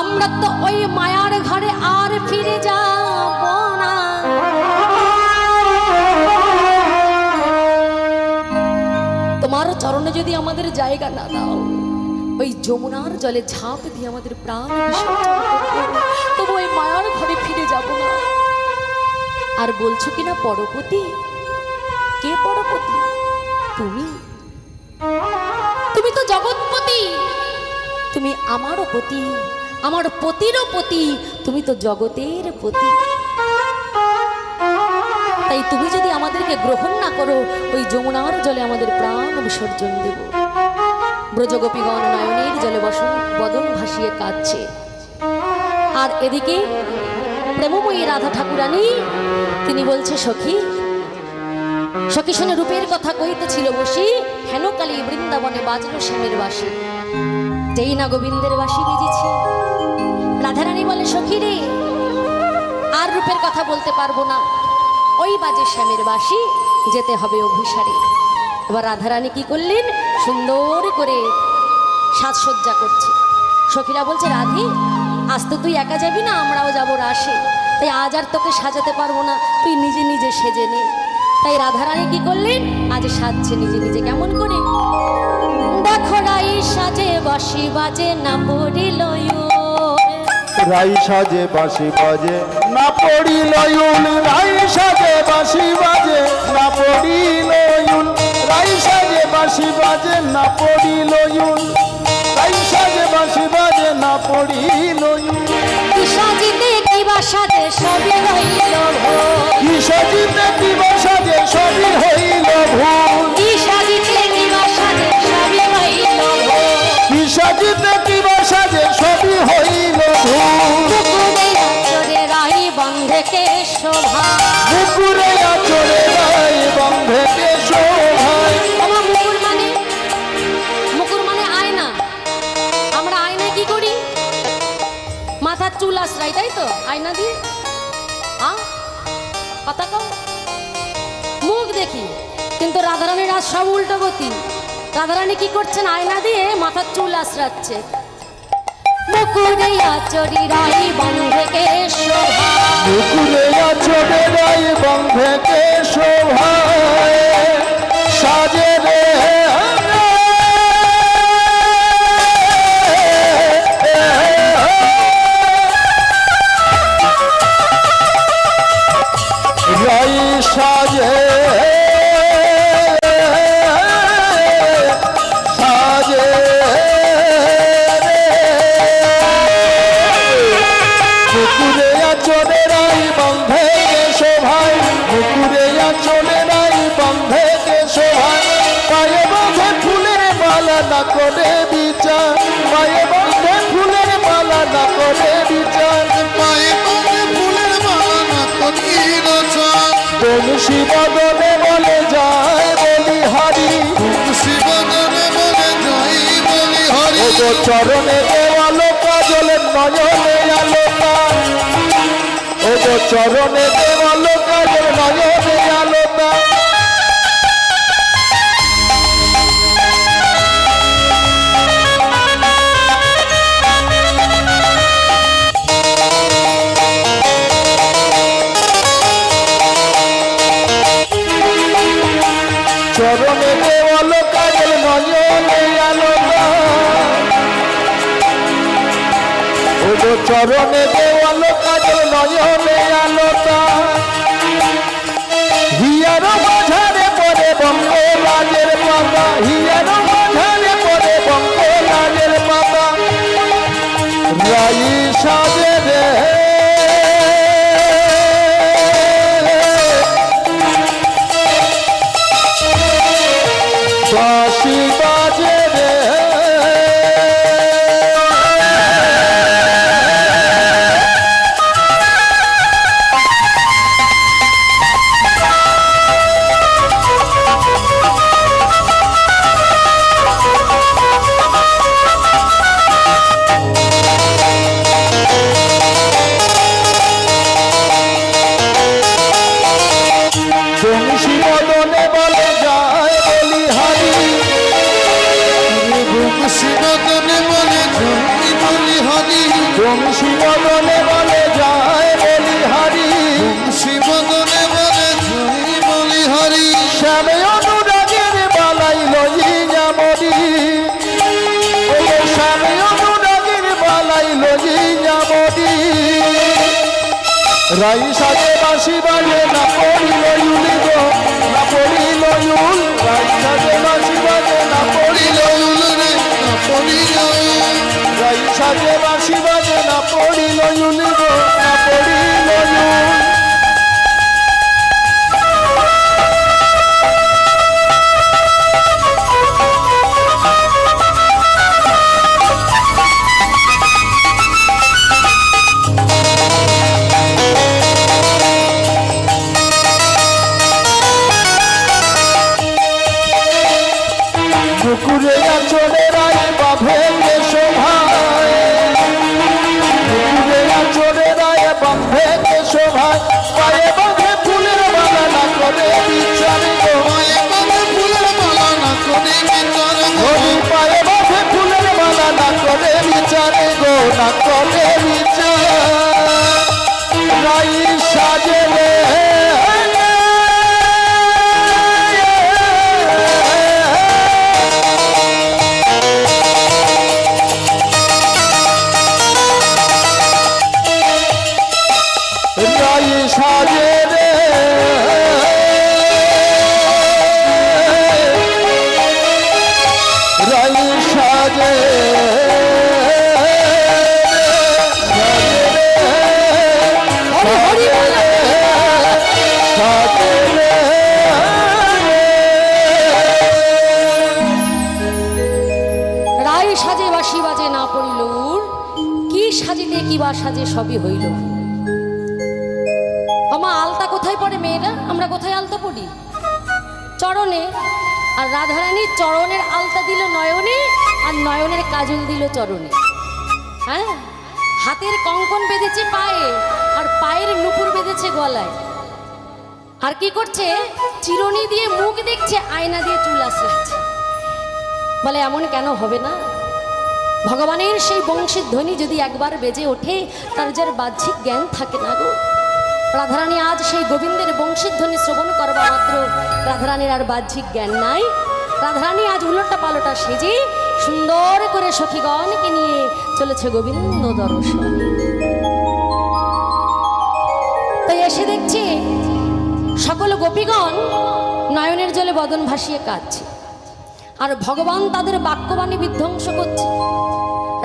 আমরা তো ওই মায়ার ঘরে আর ফিরে যাব না। তোমার চরণে যদি আমাদের জায়গা না দাও, ওই যমুনার জলে ঝাঁপ দিয়ে আমাদের প্রাণ বিসর্জন করবো, তবু ওই মায়ার ঘরে ফিরে যাব না। আর বলছো কিনা পরপতি, কে পরপতি? তুমি, তুমি তো জগৎপতি, তুমি আমারও পতি, আমার পতিরও পতি, তুমি তো জগতের পতি। তাই তুমি যদি আমাদেরকে গ্রহণ না করো, ওই যমুনার জলে আমাদের প্রাণ বিসর্জন দেব। ব্রজগোপীগণ নয়নের জলে বদন ভাসিয়ে কাঁদছে, আর এদিকে প্রেমময়ী রাধা ঠাকুরানী তিনি বলছে, সখী সখী শোনে রূপের কথা কইতেছিল বসি, হেন কালী বৃন্দাবনে বাজলো শ্যামের বাঁশি। যেই না গোবিন্দের বাঁশি বেজেছে, রাধারানী বলে, সখী রে আর রূপের কথা বলতে পারবো না, ওই বাজে শ্যামের বাঁশি, যেতে হবে অভিসারে। এবার রাধারানী কি করলেন, সুন্দর করে সাজসজ্জা করছে। সখীরা বলছে, রাধে আজ তো তুই একা যাবি না, আমরাও যাবো রাসে, তাই আজ আর তোকে সাজাতে পারবো না, তুই নিজে নিজে সেজে নে। তাই রাধারানী কি করলেন, আজ সাজছে নিজে নিজে। কেমন করে? দেখো রাই সাজে বাঁশি বাজে না পড়িল রাই সাজে বাঁশি বাজে না পড়িল ইউল, রাই সাজে বাঁশি বাজে না পড়িল ইউল, রাই সাজে বাঁশি বাজে না পড়িল ইউল, রাই সাজে বাঁশি বাজে না পড়িল ইউল। কি সাজিতে কি বা সাজে সবই হইল ভুল, কি সাজিতে কি বা সাজে সবই হইল ভুল, কি সাজিতে কি বা সাজে সবই হইল ভুল। কি সাজিতে কি বা সাজে সবই হইল ভুল। মুকুরে আচরে রাই বন্ধে শোভা, মুকুরে আচরে রাই বন্ধে শোভায়। আমার মুকুর মানে, মুকুর মানে আয়না। আমরা আয়নায় কি করি, মাথার চুল আশ্রাই, তাই তো আয়না দিয়ে কথা কও, মুখ দেখি। কিন্তু রাধারানীর আজ সব উল্টো গতি। রাধারানী কি করছেন, আয়না দিয়ে মাথার চুল আশ্রাচ্ছে। মুকুরে আচরি রাই বন্ধে শোভা, মুকুরে আচরে রাই বন্ধে শোভায়। সাজে রে রাই সাজে সাজে মুকুরে আচরে রাই বন্ধে শোভায়, মুকুরে আচরে রাই বন্ধে শোভায়। পায়ে বাঁধে ফুলের মালা না করে বিচার, পায়ে বাঁধে ফুলের মালা না করে বিচার। পায়ে পায়ে ফুলের মালা না করিল চাঁদ, বংশী বদনে বলে যায় বলি হারি, শিবগণে বলে যাই বলি হরি। ও গো চরণে দেওয়ালো কাজলে নয়নে আলোকা, ও গো চরণে দেওয়ালো কাজল নয়নে আলোকা। চরণে দেওয়ালো কাজল নয়নে আলোকা, ও গো চরণে দেওয়ালো কাজল নয়নে আলোকা। হিয়ার মাঝারে পরে বঙ্গলাজের পাতা, হিয়ার মাঝারে পরে বঙ্গলাজের পাতা। রাই সাজে রে বাঁশি বাজে রে বংশী বদনে বলে যায় বলি হারি, রাই সাজে বাঁশি বাজে না পড়িল ইউল গো না পড়িল ইউল রাই সাজে বাঁশি বাজে না পড়িল ইউল রে না পড়িল রাই সাজে বাঁশি বাজে না পড়িল ইউল গো না পড়িল ইউল পুকুরে আচরে রায় বাঁধে কে শোভায় পুকুরে আচরে রায় বাঁধে কে শোভায় পায়ে বাঁধে ফুলের মালা না করে বিচার গো পায়ে বাঁধে ফুলের মালা না করে বিচার গো হরি পায়ে বাঁধে ফুলের মালা না করে বিচার গো না করে বিচার রাই সাজে রে রাই সাজে রে রাই সাজে রাই সাজে বাঁশি বাজে না পড়িল উর, কি সাজিতে কি বা সাজে সবই হইল। আমা আলতা কোথায় পড়ে মেয়েরা? আমরা কোথায় আলতা পড়ি? চরণে। আর রাধারানী চরণের আলতা দিল নয়নে, আর নয়নের কাজল দিল চরণে। হ্যাঁ, হাতের কঙ্কন বেঁধেছে পায়ে, আর পায়ের নুপুর বেঁধেছে গলায়। আর কি করছে? চিরুনি দিয়ে মুখ দেখছে, আয়না দিয়ে চুল আসছে। বলে এমন কেন হবে না? ভগবানের সেই বংশীর ধ্বনি যদি একবার বেজে ওঠে, তার যার বাহ্যিক জ্ঞান থাকে না গো। রাধারানী আজ সেই গোবিন্দের বংশীর ধ্বনি শ্রবণ করবা মাত্র রাধারানীর আর বাহ্যিক জ্ঞান নাই। রাধারানী আজ উলটা পালটা সেজে সুন্দর করে সখীগণকে নিয়ে চলেছে গোবিন্দ দর্শনে। তাই এসে দেখছে সকল গোপীগণ নয়নের জলে বদন ভাসিয়ে কাঁদছে, আর ভগবান তাদের বাক্যবাণী বিধ্বংস করছে।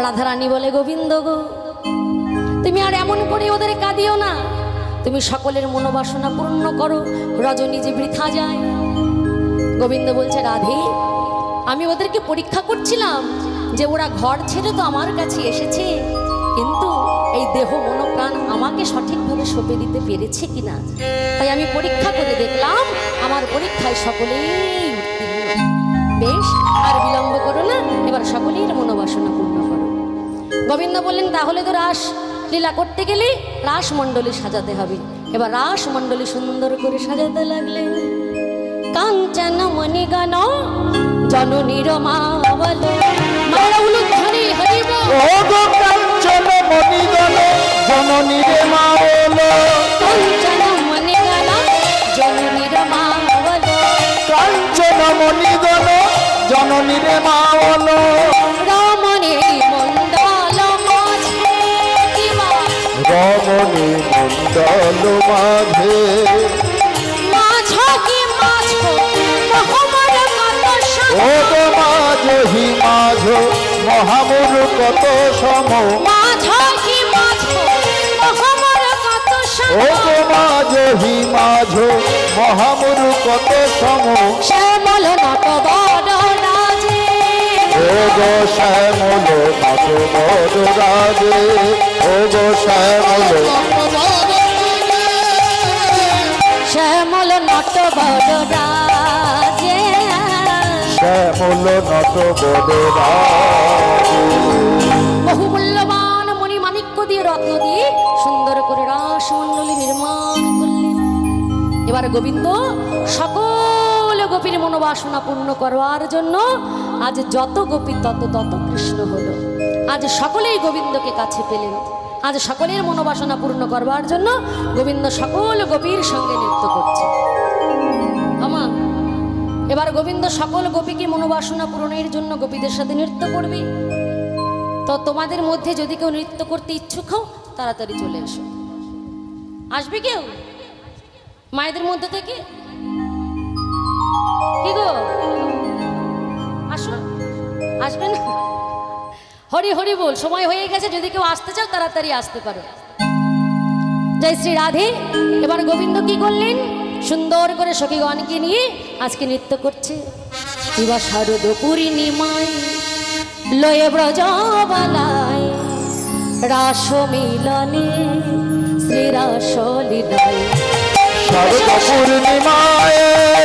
রাধারানী বলে, গোবিন্দ গো, তুমি আর এমন করে ওদের কাঁদিও না, তুমি সকলের মনোবাসনা পূর্ণ করো, রজনী যে বৃথা যায়। গোবিন্দ বলছে, রাধে, আমি ওদেরকে পরীক্ষা করছিলাম যে ওরা ঘর ছেড়ে তো আমার কাছে এসেছে, কিন্তু এই দেহ মনোপ্রাণ আমাকে সঠিকভাবে সঁপে দিতে পেরেছে কিনা, তাই আমি পরীক্ষা করে দেখলাম আমার পরীক্ষায় সকলেই উত্তীর্ণ। বেশ, আর বিলম্ব করো না, এবার সকলের মনোবাসনা পূর্ণ করো। গোবিন্দ বললেন, তাহলে তো রাস লীলা করতে গেলে রাস মণ্ডলী সাজাতে হবে। এবার রাস মণ্ডলী সুন্দর করে সাজাতে লাগলেন। কাঞ্চন মণিগণ জননীর মাবল, মারা উলুধ্বনি হরিব। ও গো কাঞ্চন মণিগণ জননীরে মাবল, কাঞ্চন মণিগণ জননীর মাবল, কাঞ্চন মণিগণ জননীরে মাবল। রমণী মণ্ডল মাঝে কিবা, রমণী মণ্ডল মাঝে মাঝ কি মাঝ মহমর কত সম, ও গো মাঝহি মাঝ মহামুর কত সম, মাঝ কি মাঝ মহমর কত সম, ও গো মাঝহি মাঝ মহামুর কত সম। শ্যামল নট বড় রাজে, ও গো শ্যামল নট বড় রাজে, ও গো শ্যামল শ্যামল নট বড় রাজে, শ্যামল নট বড় রাজে। বহুমূল্যবান মণি মাণিক্য দিয়ে রত্ন দিয়ে সুন্দর করে রাসমণ্ডলী নির্মাণ করলেন। এবার গোবিন্দ সকল গোপীর মনোবাসনা পূর্ণ করবার জন্য আজ যত গোপী তত তত কৃষ্ণ হলো। আজ সকলেই গোবিন্দকে কাছে পেলেন। আজ সকলের মনোবাসনা পূর্ণ করবার জন্য গোবিন্দ সকল গোপীর সঙ্গে নৃত্য করছে। আমা, এবার গোবিন্দ সকল গোপীকে মনোবাসনা পূরণের জন্য গোপীদের সাথে নৃত্য করবে। তো তোমাদের মধ্যে যদি কেউ নৃত্য করতে ইচ্ছুক হও, তাড়াতাড়ি চলে এসো। আসবে কেউ মায়েদের মধ্যে থেকে? কি গো, আসো, আসবে না? হরি হরি বল, সময় হয়ে গেছে, যদি কেউ আসতে চাও তাড়াতাড়ি আসতে পারো। জয় শ্রী রাধে। এবার গোবিন্দ কি করলেন, সুন্দর করে সখীগণকে নিয়ে আজকে নৃত্য করছে। এবার শারদ পূর্ণিমায় লয়ে ব্রজবালায় রাস মিলনে শ্রী রাস লীলায়। শারদ পূর্ণিমায়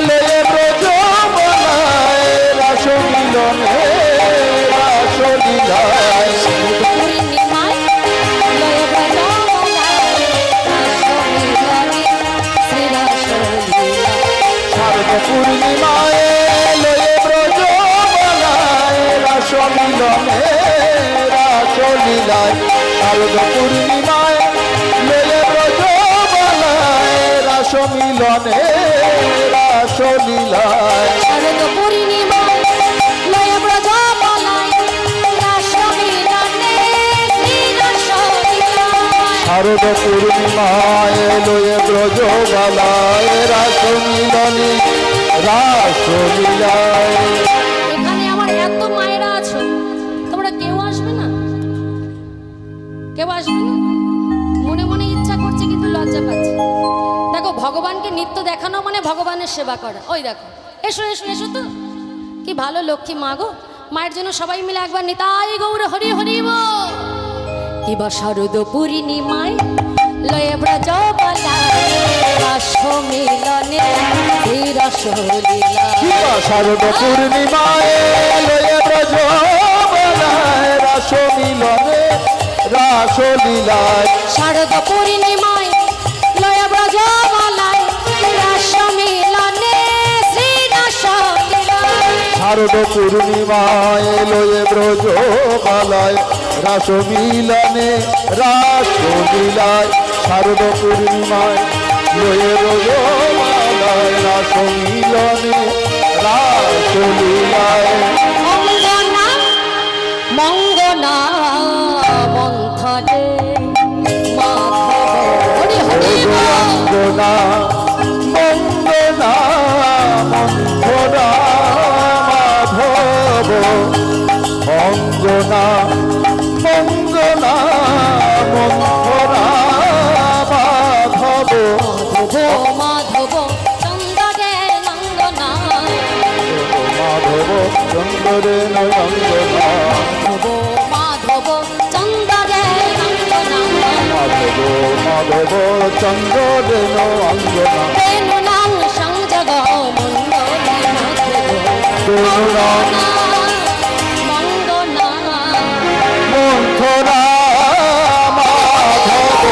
লয়ে ব্রজবালায় রাস মিলনে রাস লীলায়। পূর্ণিমায় লয়ে ব্রজবালায় রাস মিলনে শ্রী রাস লীলায়। শারদ পূর্ণিমায় লয়ে ব্রজবালায় রাস মিলনে রাস লীলায়। শারদ পূর্ণিমায় লয়ে ব্রজবালায় রাস মিলনে রাস লীলায়। শারদ পূর্ণিমায় লয়ে ব্রজবালায় রাস মিলনে শ্রী রাস লীলায়। শারদ পূর্ণিমায় লয়ে ব্রজবালায় রাস মিলনে রাস লীলায়। এখানে আমার এত মায়েরা আছো, তোমরা কেউ আসবে না? কেউ আসবে না? মনে মনে ইচ্ছা করছে কিন্তু লজ্জা পাচ্ছে। দেখো, ভগবানকে নিত্য দেখানো মানে ভগবানের সেবা করা। ওই দেখো, এসো এসো এসো, তো কি ভালো লক্ষ্মী মা গো। মায়ের জন্য সবাই মিলে একবার নিতাই গৌর হরি হরি বল। কিবা শারদ পূর্ণিমায় লয়ে ব্রজবালায় রাস মিলনে শ্রী রাস লীলায়। শারদ পূর্ণিমায় লয়ে ব্রজবালায় রাস মিলনে রাস লীলায়। শারদ পূর্ণিমায় লয়ে ব্রজবালায় রাস মিলনে শ্রী রাস লীলায়। শারদ পূর্ণিমায় লয়ে ব্রজবালায় রাস মিলনে রাস লীলায়। শারদ পূর্ণিমায় লয়ে ব্রজবালায় রাস মিলনে রাস লীলায়। অঙ্গনা মঙ্গনা মন্থনে মাধব হরি হরি বল। অঙ্গনা মঙ্গনা মন্থরা মাধব। অঙ্গনা মঙ্গনা মন্থরা মাধব। মাধব মাধব চন্দনে নন্দনা। মাধব চন্দ্রে নয়ঙ্গনা। মাধব মাধব চন্দনে নন্দনা। মাধব মাধব চন্দ্রে নয়ঙ্গনা। বেনু নাম সংযোগ মণ্ডলী মাধব। বেনু নাম মঙ্গনা মন্থরা মাধব।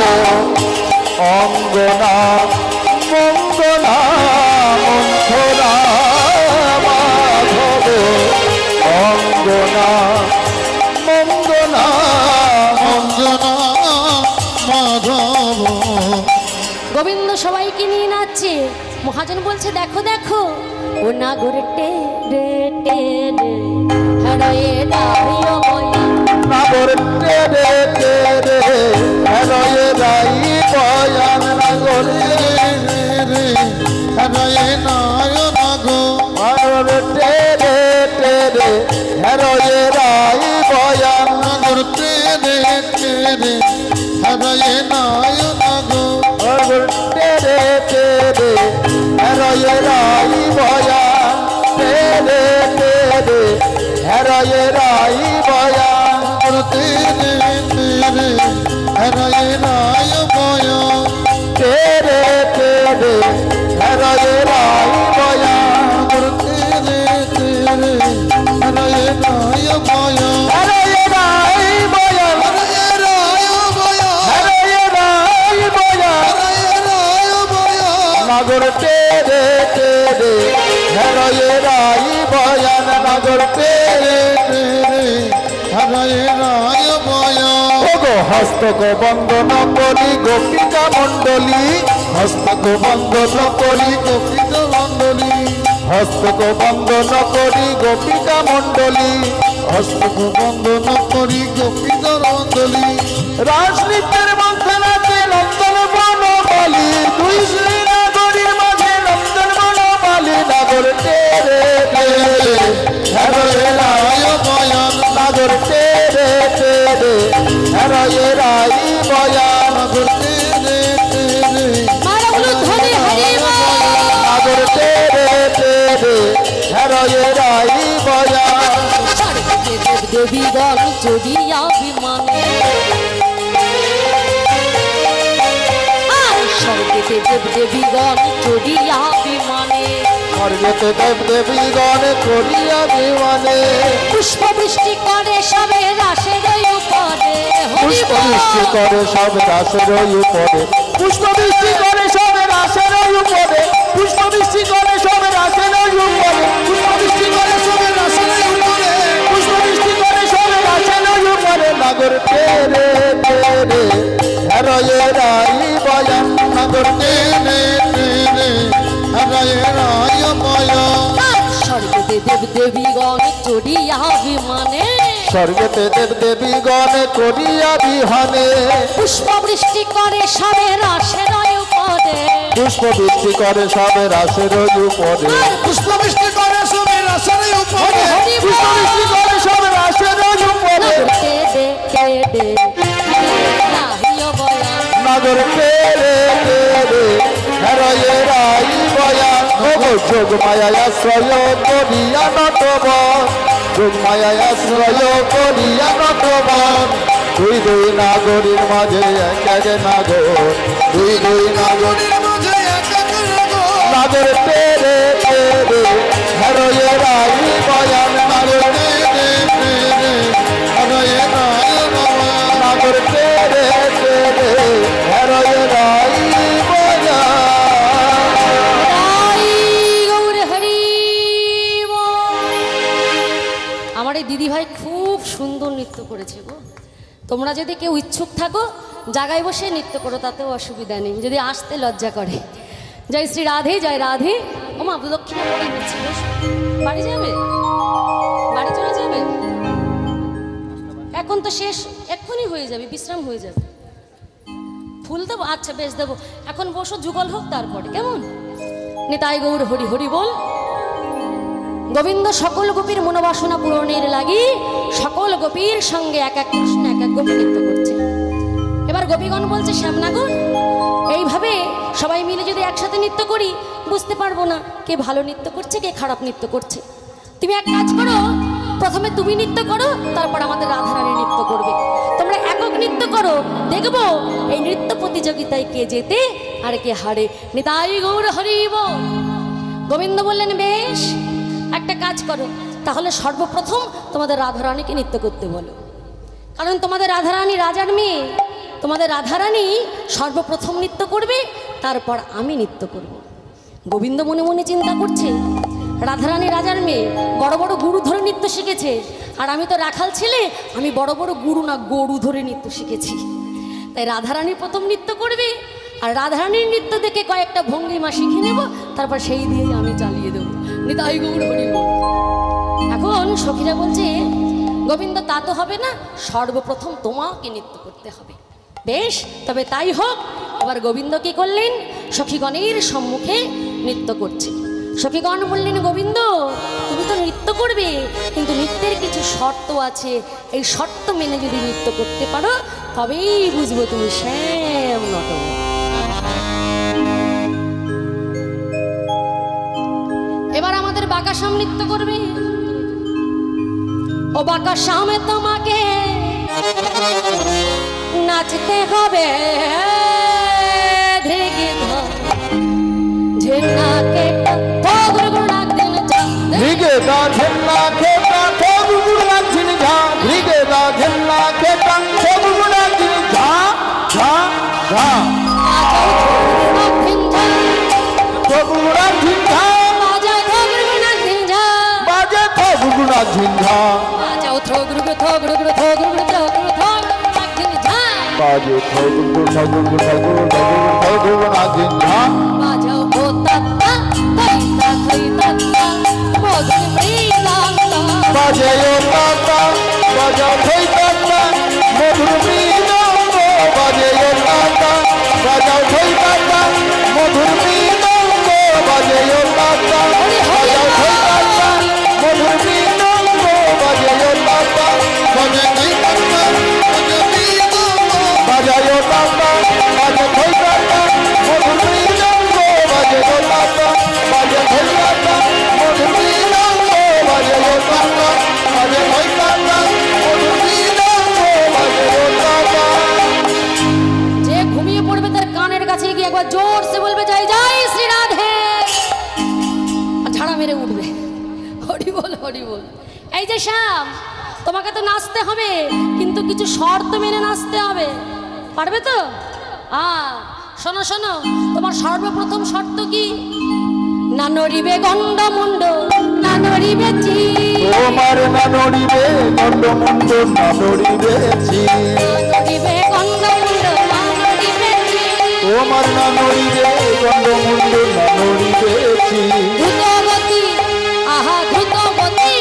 অঙ্গনা মঙ্গনা মন্থরা মাধব। অঙ্গনা মঙ্গনা অঞ্জনা মাধব। গোবিন্দ সবাইকে নিয়ে নাচছে। মহাজন বলছে, দেখো দেখো ও নাগর টেরে টেরে হরয়ে দাঁড়িয়ে বয়া। নাগর টেরে টেরে হেরয়ে রাই বয়ান। নাগর হরে নারায়ণ গো। নাগর টেরে টেরে হেরয়ে রাই বয়ান। নাগর তেরে তেরে হরে নারায়ণ গো। নাগর টেরে টেরে হেরয়ে রাই বয়ান। টেরে টেরে হেরয়ে রাই বয়ান। নাগর তেরে তেরে হরে নারায়ণ বয়। টেরে টেরে হেরয়ে রাই বয়ান। নাগর তেরে তেরে হরে নারায়ণ বয়। হেরয়ে রাই বয়ান। হরে রায় বয়। হেরয়ে রাই বয়ান। হরে রায় বয়। নাগর টেরে টেরে হেরয়ে রাই বয়ান। নাগর টেরে হরে রায় বয়। ওগো হস্তক বন্দন করি গোপিকা মণ্ডলী। হস্তক বন্দন করি গোপিত মণ্ডলী। হস্তক বন্দন করি গোপিকা মণ্ডলী। হস্তক বন্দন করি গোপিত মণ্ডলী। রাজনীতির মধ্যে নাচে নন্দন বন বনমালী দুই শ্রী নাগরীর মাঝে নন্দন বনমালী নাগর তেরে তেরে হেরয়ে রাই বয়ান নাগর তেরে তেরে হেরয়ে রাই বয়ান নাগর তেরে তেরে মারা হলো ধরে হরি নাগর তেরে তেরে হেরয়ে রাই বয়ান দেবীগণ চড়িয়া বিমানে স্বর্গেতে দেব দেবীগণ চড়িয়া বিমানে স্বর্গেতে দেব দেবীগণ করিয়া বিমানে পুষ্প বৃষ্টি করে সবে রাশের উপরে পুষ্প বৃষ্টি করে সব রাসের উপরে পুষ্প বৃষ্টি করে সব রাসের উপরে পুষ্প বৃষ্টি করে সব রাসের উপরে পুষ্প বৃষ্টি করে সব রাসের উপরে পুষ্প বৃষ্টি করে সব রাসের উপরে নাগর তেরে তেরে হেরয়ে রাই বয়ান নাগর তেরে তেরে হেরয়ে রাই বয়ান স্বর্গেতে দেব দেবীগণ চড়িয়া বিমানে স্বর্গেতে দেব দেবীগণ করিয়া বিহানে পুষ্প বৃষ্টি করে সবে রাশের উপরে পুষ্প বৃষ্টি করে সব রাসের উপরে পুষ্প বৃষ্টি করে সবে রাসের উপরে হরি পুষ্প বৃষ্টি করে সব রাসের উপরে নাগর তেরে তেরে হেরয়ে রাই বয়ান ওগো যোগ মায়া আশ্রয় করিয়া নটবন যোগ মায়া আশ্রয় করিয়া নটবন দুই দুই নাগরীর মাঝে এক এক নাগর দুই দুই নাগর মাঝে একা করে গো নাগর তেরে তেরে হেরয়ে রাই বয়ান নাগর তেরে তেরে হেরয়ে রাই বয়ান নাগর তেরে তেরে হেরয়ে রাই বয়ান আমার এই দিদিভাই খুব সুন্দর নৃত্য করেছে গো। তোমরা যদি কেউ ইচ্ছুক থাকো জায়গায় বসে নৃত্য করো, তাতেও অসুবিধা নেই, যদি আসতে লজ্জা করে। জয় শ্রী রাধে, জয় রাধে। ও মা দক্ষিণা পড়ে নিচ্ছি, বাড়ি যাবে, বাড়ি চলে যাবে, এখন তো শেষ, এক্ষুনি হয়ে যাবে, বিশ্রাম হয়ে যাবে। ফুল দেবো, আচ্ছা বেশ দেবো, এখন বসো, যুগল হোক তারপরে, কেমন? নিতাই গৌর হরি হরি বল। গোবিন্দ সকল গোপীর মনোবাসনা পূরণের লাগি সকল গোপীর সঙ্গে এক এক কৃষ্ণ এক এক গোপী নৃত্য করছে। এবার গোপীগণ বলছে, শ্যামনাগর এইভাবে সবাই মিলে যদি একসাথে নৃত্য করি বুঝতে পারবো না কে ভালো নৃত্য করছে কে খারাপ নৃত্য করছে। তুমি এক কাজ করো, প্রথমে তুমি নৃত্য করো, তারপর আমাদের রাধারানী নৃত্য করবে। তোমরা একক নৃত্য করো, দেখবো এই নৃত্য প্রতিযোগিতায় কে জেতে আর কে হারে। নিতাই গৌর হরি বল। গোবিন্দ বললেন, বেশ, একটা কাজ করো, তাহলে সর্বপ্রথম তোমাদের রাধারানীকে নৃত্য করতে বলো, কারণ তোমাদের রাধারানী রাজার মেয়ে, তোমাদের রাধারানী সর্বপ্রথম নৃত্য করবে, তারপর আমি নৃত্য করব। গোবিন্দ মনে মনে চিন্তা করছে, রাধারানী রাজার মেয়ে, বড় বড় গুরু ধরে নৃত্য শিখেছে, আর আমি তো রাখাল ছেলে, আমি বড় বড় গুরু না গরু ধরে নৃত্য শিখেছি। তাই রাধারানী প্রথম নৃত্য করবে, আর রাধারানীর নৃত্য দেখে কয়েকটা ভঙ্গিমা শিখে নেব, তারপর সেই দিয়েই আমি চালিয়ে দেবো। নিতাই গৌর হরি বল। এখন সখীরা বলছে, গোবিন্দ তা তো হবে না, সর্বপ্রথম তোমাকে নৃত্য করতে হবে। বেশ, তবে তাই হোক। এবার গোবিন্দ কি করলেন, সখীগণের সম্মুখে নৃত্য করছে। সখীগণ বললেন, গোবিন্দ তুমি তো নৃত্য করবে, কিন্তু নৃত্যের কিছু শর্ত আছে, এই শর্ত মেনে যদি নৃত্য করতে পারো তবেই বুঝবো তুমি শ্যাম নটবর। এবার আমাদের বাঁকা শ্যাম নৃত্য করবে। ও বাঁকা শ্যামে তোমাকে নাচতে হবে, ধেগে ঝিনা কেটা থগর গুড়া দিন যা, ধিগে দা ঝিন্না খেটা থব গুড়া ঝিন ঝা, ধিগে দা ঝিন্না খেটা থব গুড়া ঝিন ঝা ঝা ঝা, থব গুড়া ঝিন ঝা, বাজে থব গুড়া ঝিন ঝা, বাজে থব গুড়া ঝিন ঝা, বাজে ও তাতা বাজাও থই তাতা মধুর মৃদঙ্গ, বাজে ও তাতা বাজাও থই তাতা হরি বল হরি বল। এই যে শ্যাম, তোমাকে তো নাচতে হবে, কিন্তু কিছু শর্ত মেনে নাচতে হবে, পারবে তো? শোনো শোনো, তোমার সর্বপ্রথম শর্ত কি? না নড়িবে গন্ডমুণ্ড, না নড়িবে চি। তোমার না নড়িবে গন্ডমুণ্ড, না নড়িবে চি। নড়িবে গন্ডমুণ্ড, না নড়িবে চি। তোমার না নড়িবে গন্ডমুণ্ড, না নড়িবে চি। দ্রুতগতি, আহা দ্রুতগতি,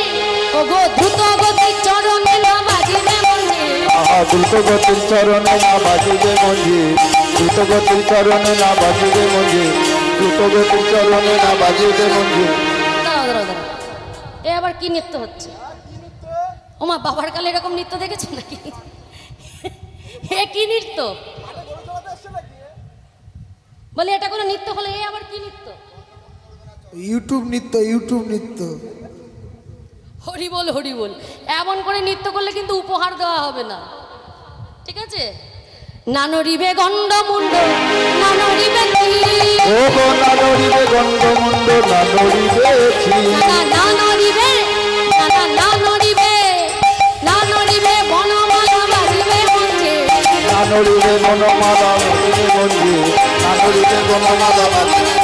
ওগো দ্রুতগতি চরণে না বাজিবে মঞ্জির। আহা দ্রুতগতির চরণে না বাজিবে মঞ্জির, দ্রুতগতির চরণে না বাজিবে মঞ্জির, দ্রুতগতির চরণে না বাজিবে মঞ্জির। দাঁড়াও দাঁড়াও দাঁড়াও, এ আবার কি নৃত্য হচ্ছে? ওমা, বাবার কালে এরকম নৃত্য দেখেছো নাকি? এ কি নৃত্য? বলি এটা কোনো নৃত্য হলে এ আবার কি নৃত্য? ইউটিউব নৃত্য, ইউটিউব নৃত্য। হরি বল হরি বল। এমন করে নৃত্য করলে কিন্তু উপহার দেওয়া হবে না, ঠিক আছে? না নড়িবে গন্ডমুণ্ড, না নড়িবে চি। ও গো না নড়িবে গন্ডমুণ্ড, না নড়িবে চি। না নড়িবে, না নড়িবে, না নড়িবে বনমালা বাজিবে মঞ্জির। না নড়িবে বনমালা বাজিবে মঞ্জির, না নড়িবে বনমালা বাজিবে,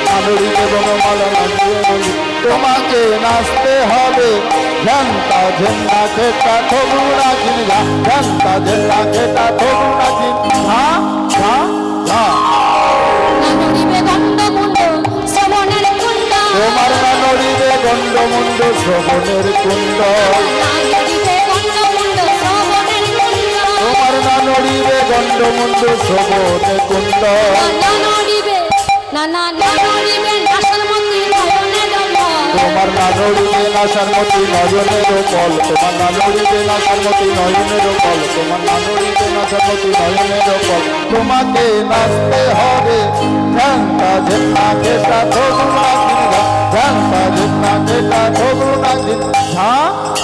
না নড়িবে বনমালা বাজিবে মঞ্জির। তোমাকে নাচতে হবে ঝান্তা ঝেন্না খেটা থবু নাচিন ঘা, ঝান্তা ঝেন্না খেটা থবু নাচিন ঘা ঘা ঘা। না নড়িবে গন্ডমুণ্ড, শ্রবণের কুণ্ড। তোমার না নড়িবে গন্ডমুণ্ড, শ্রবণের কুণ্ড। না নড়িবে গন্ডমুণ্ড, শ্রবণের কুণ্ড। তোমার না নড়িবে গন্ডমুণ্ড, শ্রবণের কুণ্ড। না নড়িবে, না নড়িবে নাসার মতি নয়নের জল। তোমার না নড়িবে নাসার মতি নয়নের কল, তোমার না নড়িবে নাসার মতি নয়নের কল, তোমার না নড়িবে নাসার মতি নয়নের কল। তোমাকে নাচতে হবে ঝান্তা ঝেন্না খেটা থবু নাচিন ঘা, ঝান্তা ঝেন্না খেটা থবু নাচিন ঝা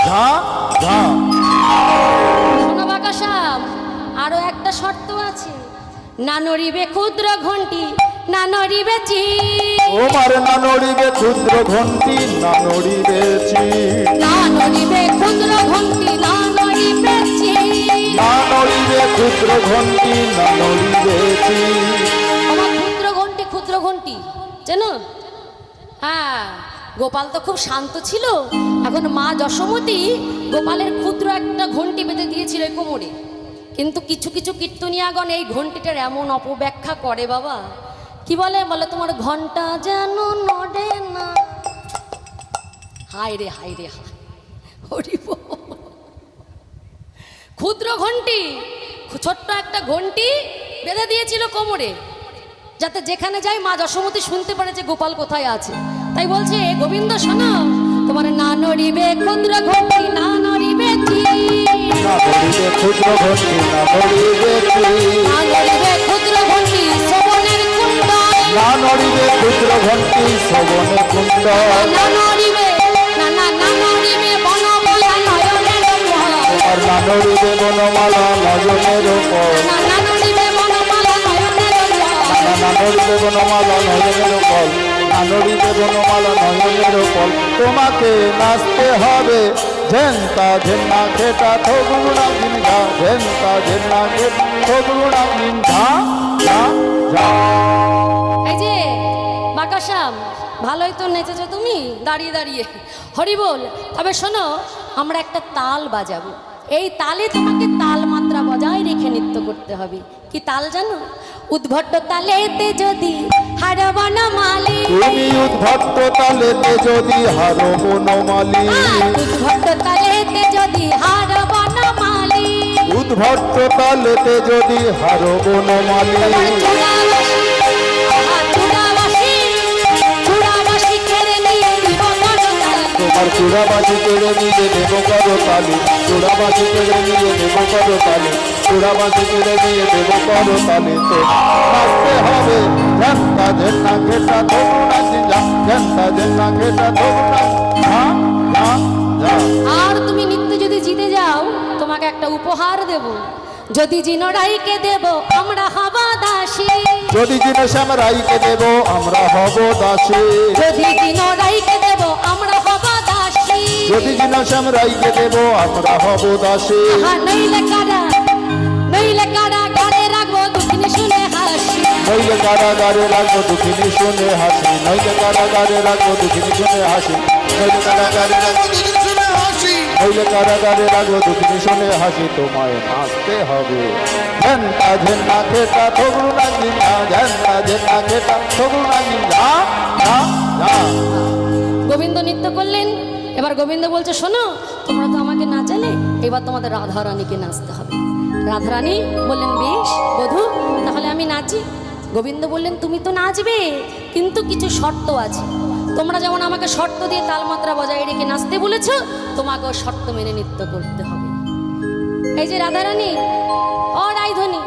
ঝা ঝা। শোনো বাকাশ্যাম, আরো একটা শর্ত আছে। না নড়িবে ক্ষুদ্র ঘণ্টি, না নড়িবে চি। তোমার না নড়িবে ক্ষুদ্র ঘণ্টি, না নড়িবে চি। না নড়িবে ক্ষুদ্র ঘণ্টি, না নড়িবে চি। না নড়িবে ক্ষুদ্র ঘণ্টি, না নড়িবে চি। আমার ক্ষুদ্র ঘণ্টি জানো? হ্যাঁ, গোপাল তো খুব শান্ত ছিল। এখন মা যশোমতী গোপালের ক্ষুদ্র একটা ঘণ্টি বেঁধে দিয়েছিল এই কোমরে। কিন্তু কিছু কিছু কীর্তনিয়াগণ এই ঘণ্টিটার এমন অপব্যাখ্যা করে বাবা। কি বলে? বলে তোমার ঘণ্টা যেন নড়ে না। হায় রে হায় রে হায়, হরি বল। ক্ষুদ্র ঘণ্টি, ছোট্ট একটা ঘণ্টি বেঁধে দিয়েছিল কোমরে, যাতে যেখানে যাই মা যশোমতী শুনতে পারে যে গোপাল কোথায় আছে। তাই বলছে, গোবিন্দ শোনো, তোমার না নড়িবে ক্ষুদ্র ঘণ্টি, না নড়িবে চি। না নড়িবে ক্ষুদ্র ঘণ্টি, না নড়িবে চি। না নড়িবে ক্ষুদ্র ঘণ্টি, শ্রবণের কুণ্ড। না নড়িবে ক্ষুদ্র ঘণ্টি, শ্রবণের কুণ্ড। না নড়িবে, না নড়িবে বনমালা নয়নের জল। তোমার না নড়িবে বনমালা নয়নের কল, না নড়িবে বনমালা নয়নের জল। না নড়িবে বনমালা নয়নের কল, না নড়িবে বনমালা নয়নের কল। তোমাকে নাচতে হবে ঝেন্তা ঝেন্না খেটা থবু নাচিন ঘা, ঝেন্তা ঝেন্না খেটা থবু নাচিন ঘা ঘা ঘা। এই যে বাকাশ্যাম, ভালোই তো নেচেছো তুমি দাঁড়িয়ে দাঁড়িয়ে, হরি বল। তবে শোনো, আমরা একটা তাল বাজাবো। এই তালে তোমাকে তাল মাত্রা বজায় রেখে নৃত্য করতে হবে। কি তাল জানো? উদ্ভট্ট তালেতে যদি হারব না মালি। তুমি উদ্ভট্ট তালেতে যদি হারো বনমালী, উদ্ভট্ট তালেতে যদি হারব না মালি। উদ্ভট্ট তালেতে যদি হারো বনমালী। তোমার চূড়াবাসী, আহা চূড়াবাসী, চূড়াবাসী কেড়ে নিয়ে দিব করতালি। তোমার চূড়াবাসী কেড়ে নিয়ে দেব করতালি, চূড়াবাসী কেড়ে নিয়ে দেব করতালি, চূড়াবাসী কেড়ে নিয়ে দেব করতালি। তো নাচতে হবে ঝান্তা ঝেন্না খেটা থবু নাচিন ঘা, ঝান্তা ঝেন্না খেটা থবু নাচিন ঘা ঘা ঘা। আর তুমি নৃত্য যদি জিতে যাও, তোমাকে একটা উপহার দেব। যদি জিনরাইকে দেব আমরা হব দাসী। যদি জিনশ্যাম রাইকে দেব আমরা হব দাসী। যদি জিনরাইকে দেব আমরা হব কৃষ্ণ শ্যাম রাইকে দেব আমরা হব দাসে। আহা নইলে কারা গাড়ে রাখবো দুঃখিনী শুনে হাসি। নইলে কারাগারে রাখবো দুঃখিনী শুনে হাসি, নইলে কারাগারে রাখবো দুঃখিনী শুনে হাসি, নইলে কারাগারে রাখবো দুদিন শুনে হাসি। নইলে কারাগারে রাখবো দুঃখিনী শুনে হাসি। তোমায় নাচতে হবে ঝেন্টা ঝেন্টা খেটা থগড়ু নাগিন যা, ঝেন্টা ঝেন্টা খেটা থগড়ু নাগিন যা যা যা। গোবিন্দ নৃত্য করলেন। এবার গোবিন্দ বলছে শোনো, তোমরা তো আমাকে নাচালে, এবার তোমাদের রাধারানীকে নাচতে হবে। রাধারানী বললেন বেশ বধূ, তাহলে আমি নাচি। গোবিন্দ বললেন তুমি তো নাচবে, কিন্তু কিছু শর্ত আছে। তোমরা যেমন আমাকে শর্ত দিয়ে তালমাত্রা বজায় রেখে নাচতে বলেছ, তোমাকেও শর্ত মেনে নৃত্য করতে হবে। এই যে রাধারানী, ও রাইধনী,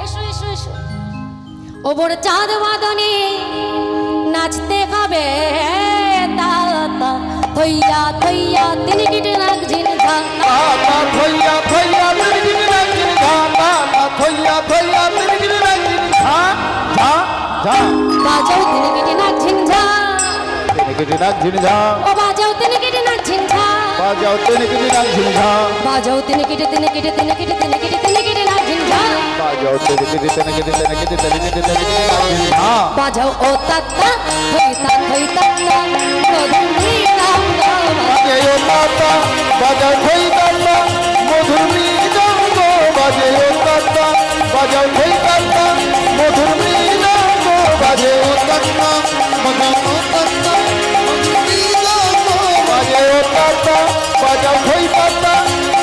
এসো এসো এসো। ওপর চাঁদ বাদনে নাচতে হবে তা থইয়া থইয়া তিনি কেটে নাচছেন ঝা। তা থইয়া থইয়া তিরগিন নাগিন যা, তা থইয়া থইয়া তিরগিন নাগিন যা যা যা। বাজাও তিনি কেটে নাচছেন ঝা, তিরগিন নাগিন যা, ও বাজাও তিনি কেটে নাচছেন ঝা। বাজাও তিরগিন নাগিন যা, বাজাও তিনি কেটে তিনি কেটে তিনি কেটে তিনি কেটে তিনি কেটে নাচছেন ঝা। বাজাও তিরগিন তিরগিন তিরগিন তিরগিন তিরগিন নাগিন যা। বাজাও ও তাত্তা থইতা থইতা মধুরী নাম বাজে ও তাতা বাজাও থই তাতা মধুর মৃদঙ্গ, বাজে ও তাতা বাজাও থই তাতা মধুর মৃদঙ্গ, বাজে ও তাতা বাজে ও তাতা বাজাও থই তাতা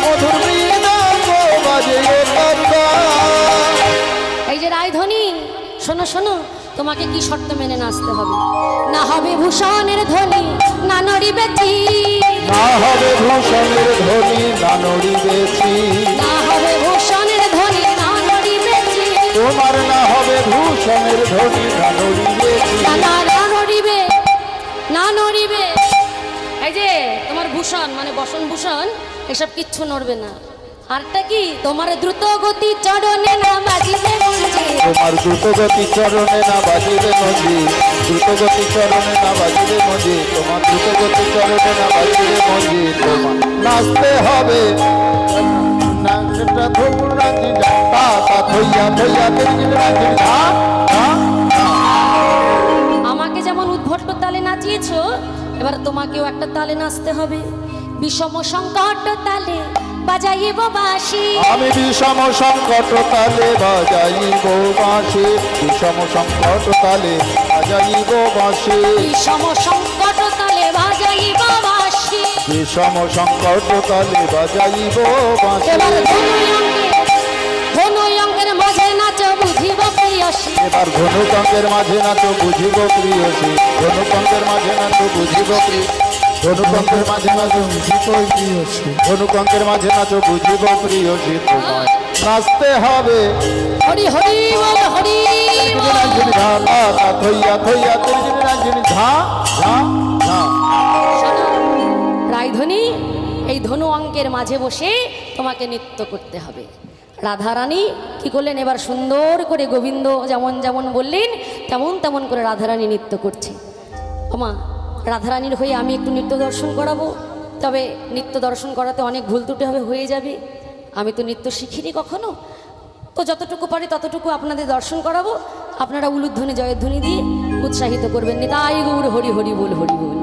মধুর মৃদঙ্গ, বাজে ও তাতা। এই যে রায়ধনী, শোনো শোনো, তোমাকে কি শর্ত মেনে নাচতে হবে। না হবে ভূষণের ধ্বনি, না নড়িবে চির। না হবে ভূষণের ধ্বনি না নড়িবেছি, না হবে ভূষণের ধ্বনি, না নড়িবে চির। তোমার না হবে ভূষণের ধ্বনি না নড়িবেছি। না না না নড়িবে, না নড়িবে। এই যে তোমার ভূষণ মানে বসন ভূষণ, এসব কিচ্ছু নড়বে না। আরটা কি, তোমার দ্রুত গতি চরণে না বাজিবে মঞ্চে। তোমার দ্রুতগতি চরণে না বাজিবে মজি, দ্রুতগতি চরণে না বাজিবে মজি, তোমার দ্রুতগতি চরণে না বাজিবে মজি। তোমার নাচতে হবে নাচটা ধুম নাচি যা, তা তা থইয়া থইয়া তিরগিন নাচি যা যা যা। আমাকে যেমন উদ্ভট তালে নাচিয়েছো, এবার তোমাকেও একটা তালে নাচতে হবে। বিষম সংকট তালে বাজাইব বাঁশি। আমি বিষম সংকট তালে বাজাইব বাঁশি, বিষম সংকট তালে বাজাইব বাঁশি, বিষম সংকট তালে বাজাইব বাঁশি। বিষম সংকট তালে বাজাইব বাঁশি। এবার ধনু অঙ্কের মাঝে নাচ বুঝিব প্রিয়সী। এবার ধনুকাঙ্কের মাঝে নাচো বুঝিব প্রিয়সী, ধনুকাঙ্কের মাঝে নাচো বুঝিব প্রিয়, ধনুকাঙ্কের মাঝে নাচো বুঝিব প্রিয়সী, ধনুকাঙ্কের মাঝে নাচো বুঝিব প্রিয়সী। তোমায় নাচতে হবে হরি হরি বল হরি বল। রাঞ্জনী ঝা, তা থইয়া থইয়া তিরগিন রাঞ্জনী ঝা ঝা ঝা। শোনো, রায়ধনী, এই ধনু অঙ্কের মাঝে বসে তোমাকে নৃত্য করতে হবে। রাধারানী কি করলেন, এবার সুন্দর করে গোবিন্দ যেমন যেমন বললেন তেমন তেমন করে রাধারানী নৃত্য করছে। ওমা, রাধারানীর হয়ে আমি একটু নৃত্য দর্শন করাবো, তবে নৃত্য দর্শন করাতে অনেক ভুল ত্রুটি হবে, হয়ে যাবে। আমি তো নৃত্য শিখিনি কখনো, তো যতটুকু পারি ততটুকু আপনাদের দর্শন করাবো। আপনারা উলুধ্বনি জয়ধ্বনি দিয়ে উৎসাহিত করবেন। নিতাই গৌর হরি হরি বল হরি বল।